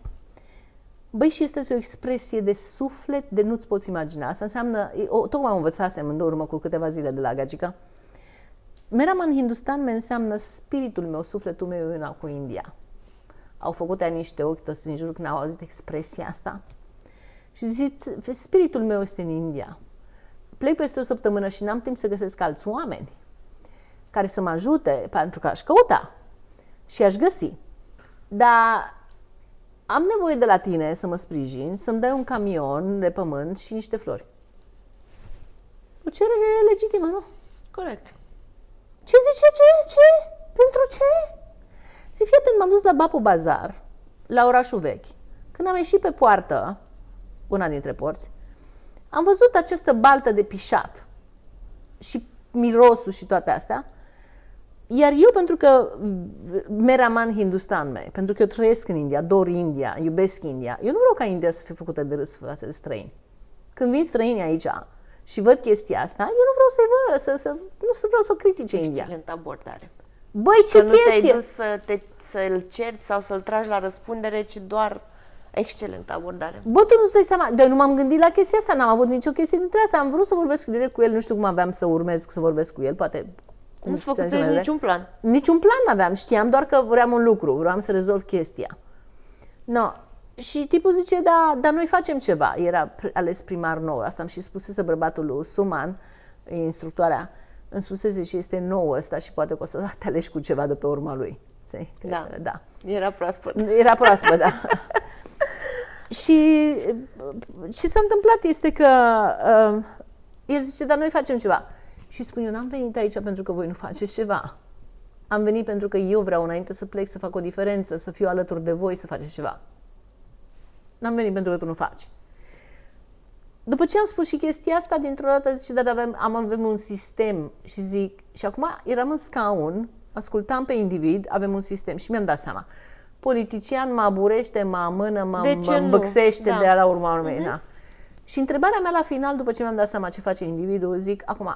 Băi, și este o expresie de suflet de nu-ți poți imagina. Asta înseamnă, tocmai am învățasem în urmă cu câteva zile de la gagica. Mera man Hindustan me înseamnă spiritul meu, sufletul meu e una cu India. Au făcut aia niște ochi toți în jur când au auzit expresia asta. Și zic, spiritul meu este în India. Plec peste o săptămână și n-am timp să găsesc alți oameni care să mă ajute, pentru că aș căuta și aș găsi. Dar am nevoie de la tine să mă sprijini, să-mi dai un camion de pământ și niște flori. O cerere legitimă, nu? Corect. Ce zice? Ce? Pentru ce? Zic, fii atent, m-am dus la Bapu Bazar, la orașul vechi. Când am ieșit pe poartă, una dintre porți, am văzut această baltă de pișat și mirosul și toate astea. Iar eu, pentru că Mera man Hindustan me, pentru că eu trăiesc în India, ador India, iubesc India, eu nu vreau ca India să fie făcută de râs față de străini. Când vin străini aici și văd chestia asta, eu nu vreau să-i văd, nu vreau să o critique India. Excelentă abordare. Băi, ce Că chestie! nu te-ai dus să-l cerți sau să-l tragi la răspundere, ci doar excelentă abordare. Bă, tu nu-ți dai seama, eu nu m-am gândit la chestia asta, n-am avut nicio chestie dintre asta, am vrut să vorbesc direct cu el, nu știu cum aveam să urmez să vorbesc cu el, poate... Nu-ți făcusești niciun plan. Niciun plan n-aveam, știam doar că vreau un lucru, vreau să rezolv chestia. No. Și tipul zice, dar noi facem ceva. Era ales primar nou, asta am și spusese bărbatul lui Suman, instructoarea, îmi spusese și este nou ăsta și poate că o să te alegi cu ceva de pe urma lui. Da. Era proaspăt. Era proaspăt, da. Și ce s-a întâmplat este că el zice, dar noi facem ceva. Și spun, eu n-am venit aici pentru că voi nu faceți ceva. Am venit pentru că eu vreau înainte să plec, să fac o diferență, să fiu alături de voi, să faceți ceva. N-am venit pentru că tu nu faci. După ce am spus și chestia asta, dintr-o dată zice, dar avem un sistem. Și zic, și acum eram în scaun, ascultam pe individ, avem un sistem și mi-am dat seama. Politician mă aburește, mă amână, mă îmbăxește de la urma urmei. Da. Și întrebarea mea la final, după ce mi-am dat seama ce face individul, zic, acum,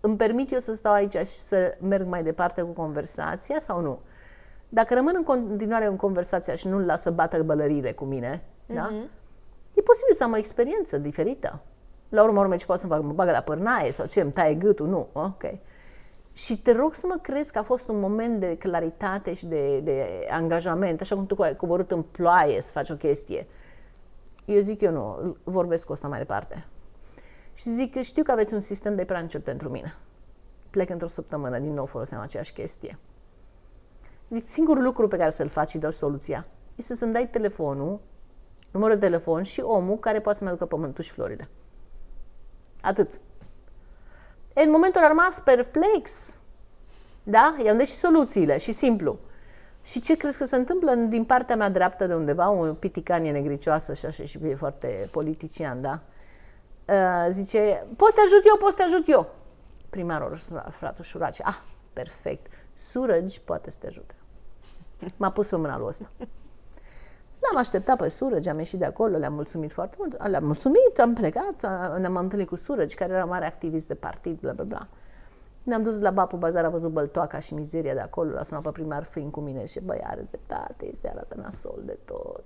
îmi permit eu să stau aici și să merg mai departe cu conversația sau nu? Dacă rămân în continuare în conversația și nu-l las să bată bălărire cu mine, da? E posibil să am o experiență diferită. La urma urmei, ce pot să fac? Mă bagă la pârnaie sau ce? Îmi taie gâtul? Nu. Ok. Și te rog să mă crezi că a fost un moment de claritate și de angajament, așa cum tu ai coborât în ploaie să faci o chestie. Eu zic, eu nu, vorbesc cu ăsta mai departe. Și zic că știu că aveți un sistem de prea încet pentru mine. Plec într-o săptămână, din nou foloseam aceeași chestie. Zic, singurul lucru pe care să-l faci și dau soluția este să-mi dai telefonul, numărul de telefon și omul care poate să-mi aducă pământul și florile. Atât. În momentul a rămas perplex. Da? I-am dat și soluțiile și simplu. Și ce crezi că se întâmplă din partea mea dreaptă de undeva, o piticanie negricioasă și așa și e foarte politician, da? Zice, poți să te ajut eu. Primarul fratul Șuraci, perfect, Suraj poate să te ajute. M-a pus pe mâna lui ăsta. L-am așteptat pe Suraj, am ieșit de acolo, le-am mulțumit foarte mult, le-am mulțumit, am plecat, ne-am întâlnit cu Suraj, care era mare activist de partid, bla bla bla. Ne-am dus la Bapu Bazar, a văzut băltoaca și mizeria de acolo, l-a sunat pe primar fiind cu mine și băi, are dreptate, este arată nasol de tot.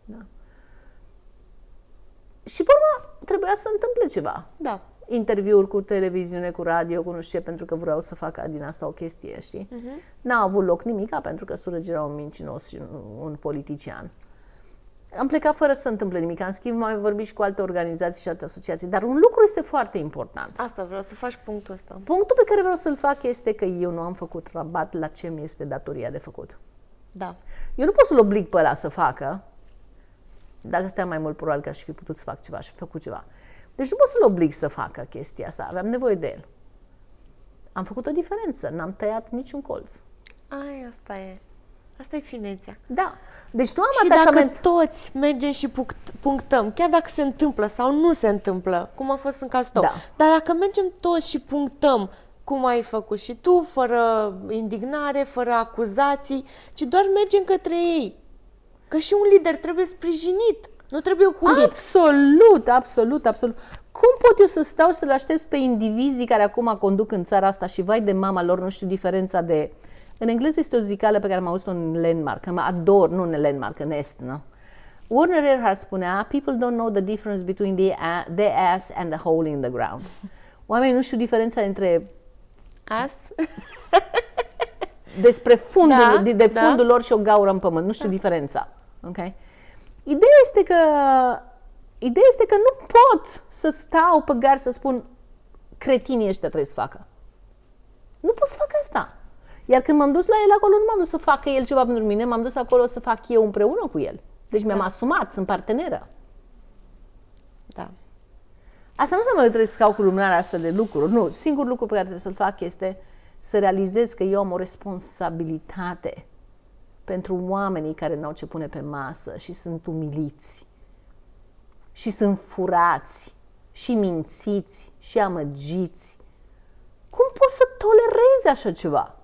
Da. Și pe urmă trebuia să întâmple ceva. Da. Interviuri cu televiziune, cu radio, cu nu știu ce, pentru că vreau să fac din asta o chestie, știi? N-a avut loc nimica, pentru că Suraj era un mincinos și un politician. Am plecat fără să se întâmple nimic. În schimb, mai vorbit și cu alte organizații și alte asociații. Dar un lucru este foarte important. Asta vreau să faci punctul ăsta. Punctul pe care vreau să-l fac este că eu nu am făcut rabat la ce mi este datoria de făcut. Da. Eu nu pot să-l oblig pe ăla să facă. Dacă stea mai mult, probabil că aș fi putut să fac ceva și făcut ceva. Deci nu pot să-l oblig să facă chestia asta. Aveam nevoie de el. Am făcut o diferență. N-am tăiat niciun colț. Asta e. Asta e finețea. Da. Deci nu am și atașament. dacă toți mergem și punctăm, chiar dacă se întâmplă sau nu se întâmplă, cum a fost în cazul tău, dar dacă mergem toți și punctăm cum ai făcut și tu, fără indignare, fără acuzații, ci doar mergem către ei. Că și un lider trebuie sprijinit, nu trebuie hulit. Absolut. Cum pot eu să stau să-l aștept pe indivizii care acum conduc în țara asta și vai de mama lor, nu știu diferența de În engleză este o zicală pe care am auzit-o în Landmark, că mă ador, nu în Landmark, în Est, nu? Werner Erhard spunea, people don't know the difference between the ass and the hole in the ground. Oamenii nu știu diferența între As? despre fundul, Da, fundul lor și o gaură în pământ. Nu știu diferența. Okay? Ideea este că nu pot să stau pe gard să spun cretinii ăștia trebuie să facă. Nu pot să fac asta. Iar când m-am dus la el acolo, nu m-am dus să facă el ceva pentru mine, m-am dus acolo să fac eu împreună cu el. Deci mi-am asumat, sunt parteneră. Da. Asta nu înseamnă că trebuie să scau cu lumânarea astfel de lucruri. Nu, singurul lucru pe care trebuie să-l fac este să realizez că eu am o responsabilitate pentru oamenii care n-au ce pune pe masă și sunt umiliți și sunt furați și mințiți și amăgiți. Cum poți să tolerezi așa ceva?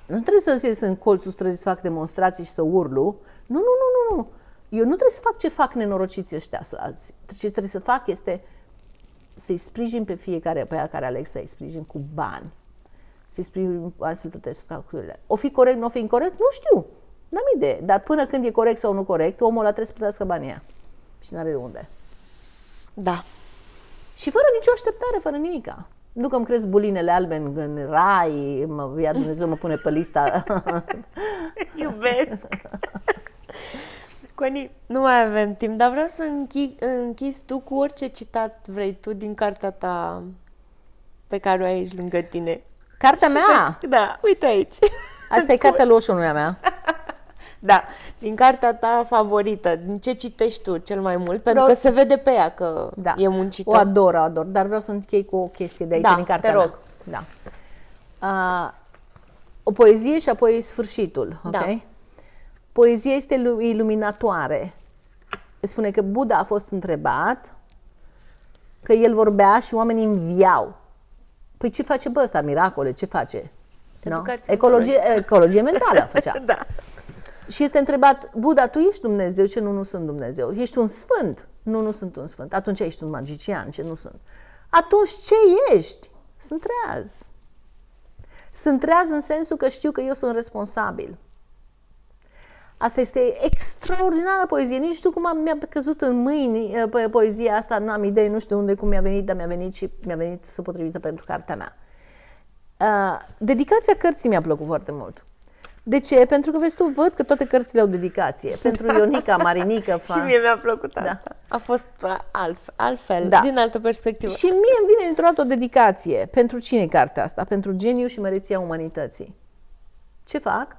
Nu trebuie să ies în colțul străzii să fac demonstrații și să urlu. Nu. Eu nu trebuie să fac ce fac nenorociții ăștia alții. Ce trebuie să fac este să-i sprijin pe fiecare, pe aia care aleg să-i sprijin cu bani. Să-i sprijin, să-l plătesc facturile. O fi corect, nu o fi incorect? Nu știu. N-am idee. Dar până când e corect sau nu corect, omul ăla trebuie să plătească banii aia. Și n-are de unde. Da. Și fără nicio așteptare, fără nimica. Nu că îmi cresc bulinele albe în rai, ia Dumnezeu mă pune pe lista. Iubesc. Coni, nu mai avem timp, dar vreau să închizi tu cu orice citat vrei tu din cartea ta pe care o ai aici lângă tine. Cartea mea? Da, uite aici. Asta e cartea loșului a mea. Da, din cartea ta favorită, din ce citești tu cel mai mult? Pentru că se vede pe ea că e muncită. O ador, dar vreau să închei cu o chestie de aici, din cartea mea. Da. O poezie și apoi sfârșitul, ok? Da. Poezia este iluminatoare. Spune că Buddha a fost întrebat, că el vorbea și oamenii înviau. Păi ce face bă ăsta? Miracole, ce face? No? Ecologie mentală făcea. Da. Și este întrebat, Buddha, tu ești Dumnezeu? Ce nu sunt Dumnezeu? Ești un sfânt? Nu sunt un sfânt. Atunci ești un magician? Ce nu sunt? Atunci ce ești? Sunt treaz. Sunt treaz în sensul că știu că eu sunt responsabil. Asta este extraordinară poezie. Nici știu cum mi-a căzut în mâini poezia asta, nu am idee, nu știu unde, cum mi-a venit, dar mi-a venit și mi-a venit să potrivită pentru cartea mea. Dedicația cărții mi-a plăcut foarte mult. De ce? Pentru că, vezi tu, văd că toate cărțile au dedicație. Pentru Ionica, Marinică, Și mie mi-a plăcut asta. Da. A fost altfel, din altă perspectivă. Și mie îmi vine dintr-o dată o dedicație. Pentru cine e cartea asta? Pentru geniu și măreția umanității. Ce fac?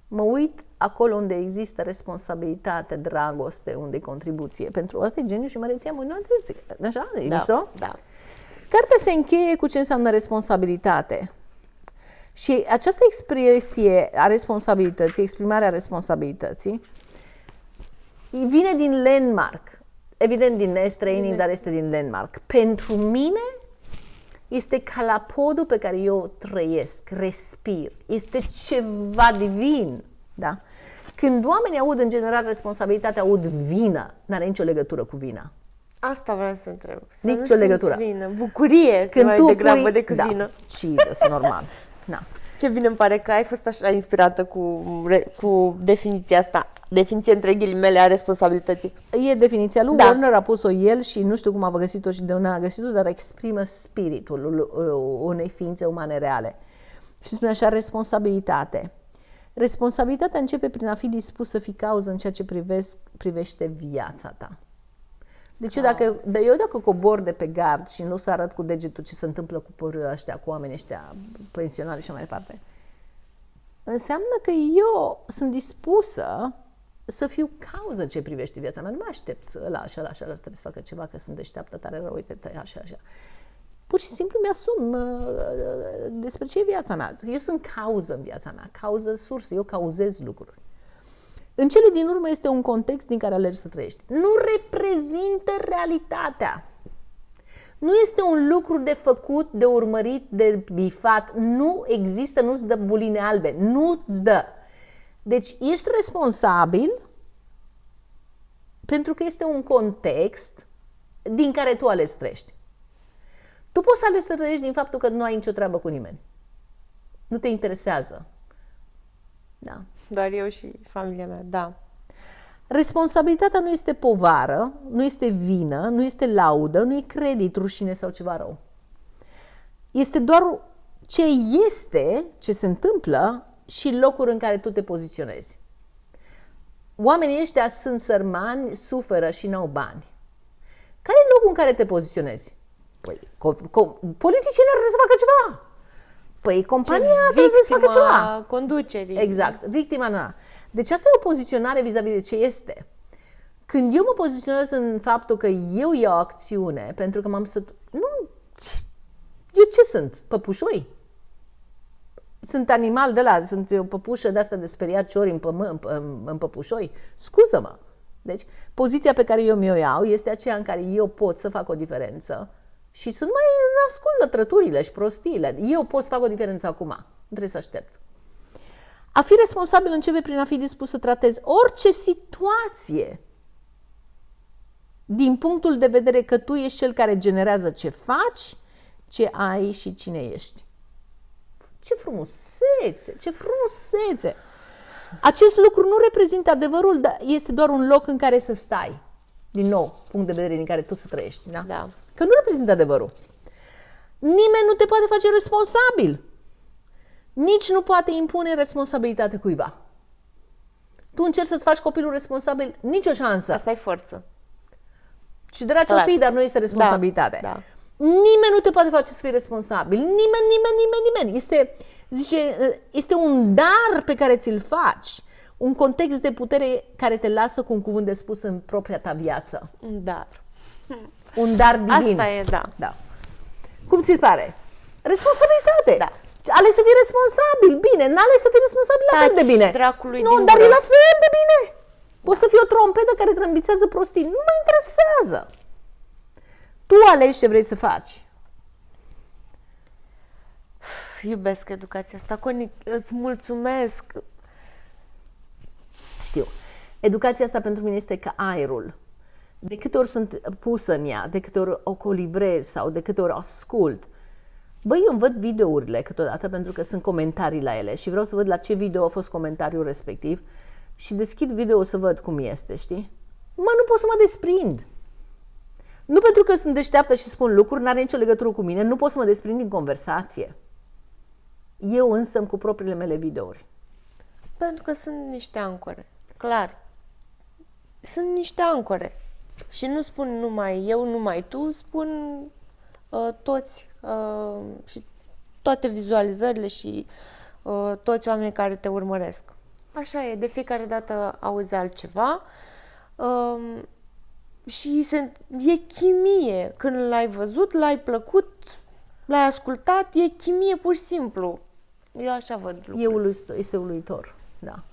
Mă uit acolo unde există responsabilitate, dragoste, unde e contribuție. Pentru asta e geniu și măreția umanității. Așa? Da. Cartea se încheie cu ce înseamnă responsabilitate. Și această expresie a responsabilității, exprimarea responsabilității, vine din Landmark. Evident din Nest Training, dar este din Landmark. Pentru mine este calapodul pe care eu trăiesc, respir. Este ceva divin. Da? Când oamenii aud în general responsabilitate, aud vină. N-are nicio legătură cu vina. Asta vreau să întreb. Nicio legătură. Vină. Bucurie când mai degrabă decât vină. Jesus, normal. Da. Ce bine îmi pare că ai fost așa inspirată cu definiția asta. Definiție între ghilimele a responsabilității. E definiția lui Werner, a pus-o el și nu știu cum a găsit-o și de unde a găsit-o, dar exprimă spiritul unei ființe umane reale. Și spune așa, responsabilitate. Responsabilitatea începe prin a fi dispus să fii cauză în ceea ce privește viața ta. Deci eu dacă cobor de pe gard și nu o să arăt cu degetul ce se întâmplă cu ăștia, cu oamenii ăștia pensionari și mai departe, înseamnă că eu sunt dispusă să fiu cauză ce privește viața mea. Nu mă aștept ăla trebuie să facă ceva, că sunt deșteaptă tare rău, uite, așa. Pur și simplu mi-asum despre ce e viața mea. Eu sunt cauză în viața mea, cauză sursă, eu cauzez lucruri. În cele din urmă este un context din care alegi să trăiești. Nu reprezintă realitatea. Nu este un lucru de făcut, de urmărit, de bifat. Nu există, nu-ți dă buline albe. Nu-ți dă. Deci ești responsabil pentru că este un context din care tu alegi să trăiești. Tu poți să alegi să trăiești din faptul că nu ai nicio treabă cu nimeni. Nu te interesează. Da. Doar eu și familia mea, da. Responsabilitatea nu este povară, nu este vină, nu este laudă, nu e credit, rușine sau ceva rău. Este doar ce este, ce se întâmplă și locul în care tu te poziționezi. Oamenii ăștia sunt sărmani, suferă și n-au bani. Care e locul în care te poziționezi? Păi, politicienii ar trebui să facă ceva. Păi, compania trebuie să facă ceva. Conducerii. Exact, victima na. Deci asta e o poziționare vis-a-vis de ce este. Când eu mă poziționez în faptul că eu iau acțiune, pentru că m-am Nu, eu ce sunt? Păpușoi? Sunt animal de la, sunt o păpușă de asta de speriat ciori în păpușoi? Scuză-mă! Deci, poziția pe care eu mi-o iau este aceea în care eu pot să fac o diferență și să nu mai ascult lătrăturile și prostiile. Eu pot să fac o diferență acum. Nu trebuie să aștept. A fi responsabil începe prin a fi dispus să tratezi orice situație din punctul de vedere că tu ești cel care generează ce faci, ce ai și cine ești. Ce frumusețe! Ce frumusețe! Acest lucru nu reprezintă adevărul, dar este doar un loc în care să stai. Din nou, punct de vedere din care tu să trăiești. Da? Da. Că nu reprezintă adevărul. Nimeni nu te poate face responsabil. Nici nu poate impune responsabilitate cuiva. Tu încerci să-ți faci copilul responsabil, nicio șansă. Asta e forță. Și dragi o fi, dar nu este responsabilitate. Da. Nimeni nu te poate face să fii responsabil. Nimeni. Este un dar pe care ți-l faci. Un context de putere care te lasă cu un cuvânt de spus în propria ta viață. Un dar. Un dar divin. Asta e, da. Cum ți pare? Responsabilitate. Da. Ales să fii responsabil, bine. N-ales să fii responsabil, la fel de bine. Dracului nu, din dar gură. e la fel de bine. Poți să fii o trompetă care trâmbițează prostii. Nu mă interesează. Tu alegi ce vrei să faci. Iubesc educația asta. Coni, îți mulțumesc. Știu. Educația asta pentru mine este ca aerul. De câte ori sunt pusă în ea, de câte ori o colivrez sau de câte ori ascult. Băi, eu îmi văd videourile câteodată pentru că sunt comentarii la ele și vreau să văd la ce video a fost comentariul respectiv și deschid video să văd cum este, știi? Nu pot să mă desprind. Nu pentru că sunt deșteaptă și spun lucruri, n-are nicio legătură cu mine, nu pot să mă desprind din conversație. Eu însă cu propriile mele videouri. Pentru că sunt niște ancore. Clar. Sunt niște ancore. Și nu spun numai eu, numai tu, spun toți și toate vizualizările și toți oamenii care te urmăresc. Așa e, de fiecare dată auzi altceva și e chimie. Când l-ai văzut, l-ai plăcut, l-ai ascultat, e chimie pur și simplu. Eu așa văd lucrurile. Este uluitor, da.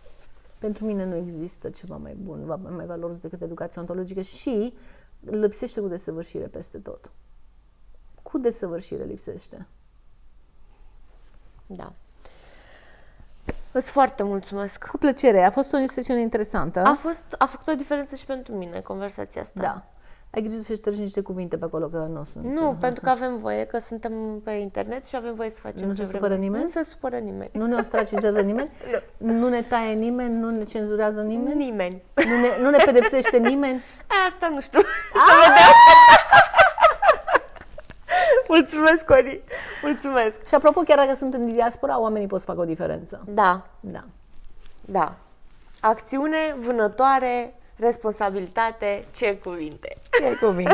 Pentru mine nu există ceva mai bun, mai valoros decât educația ontologică și lipsește cu desăvârșire peste tot. Cu desăvârșire lipsește. Da. Îți foarte mulțumesc. Cu plăcere. A fost o sesiune interesantă. A făcut o diferență și pentru mine conversația asta. Da. Ai grijă să ștergi niște cuvinte pe acolo, că nu sunt. Nu, pentru că avem voie, că suntem pe internet și avem voie să facem Nu ce se vrem. supără nimeni? Nu se supără nimeni. Nu ne ostracizează nimeni? Nu ne taie nimeni? Nu ne cenzurează nimeni? Nimeni. Nu ne pedepsește nimeni? Asta nu știu. Să vedem. Mulțumesc, Cori. Mulțumesc. Și apropo, chiar dacă sunt în diaspora, oamenii pot să facă o diferență. Da. Da. Da. Acțiune, vânătoare, responsabilitate, ce cuvinte. Ce cuvinte.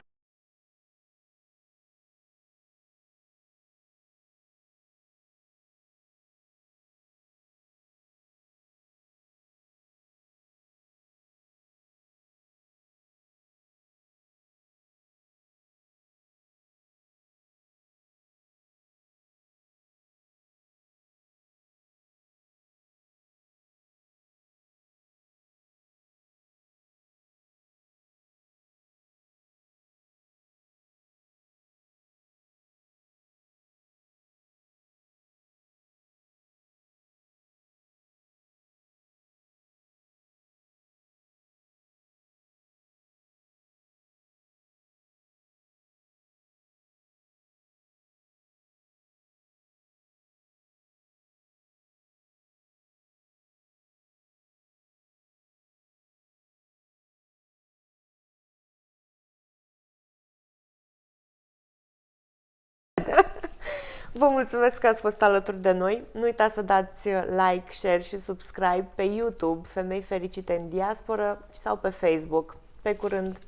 Vă mulțumesc că ați fost alături de noi. Nu uitați să dați like, share și subscribe pe YouTube Femei Fericite în Diasporă sau pe Facebook. Pe curând!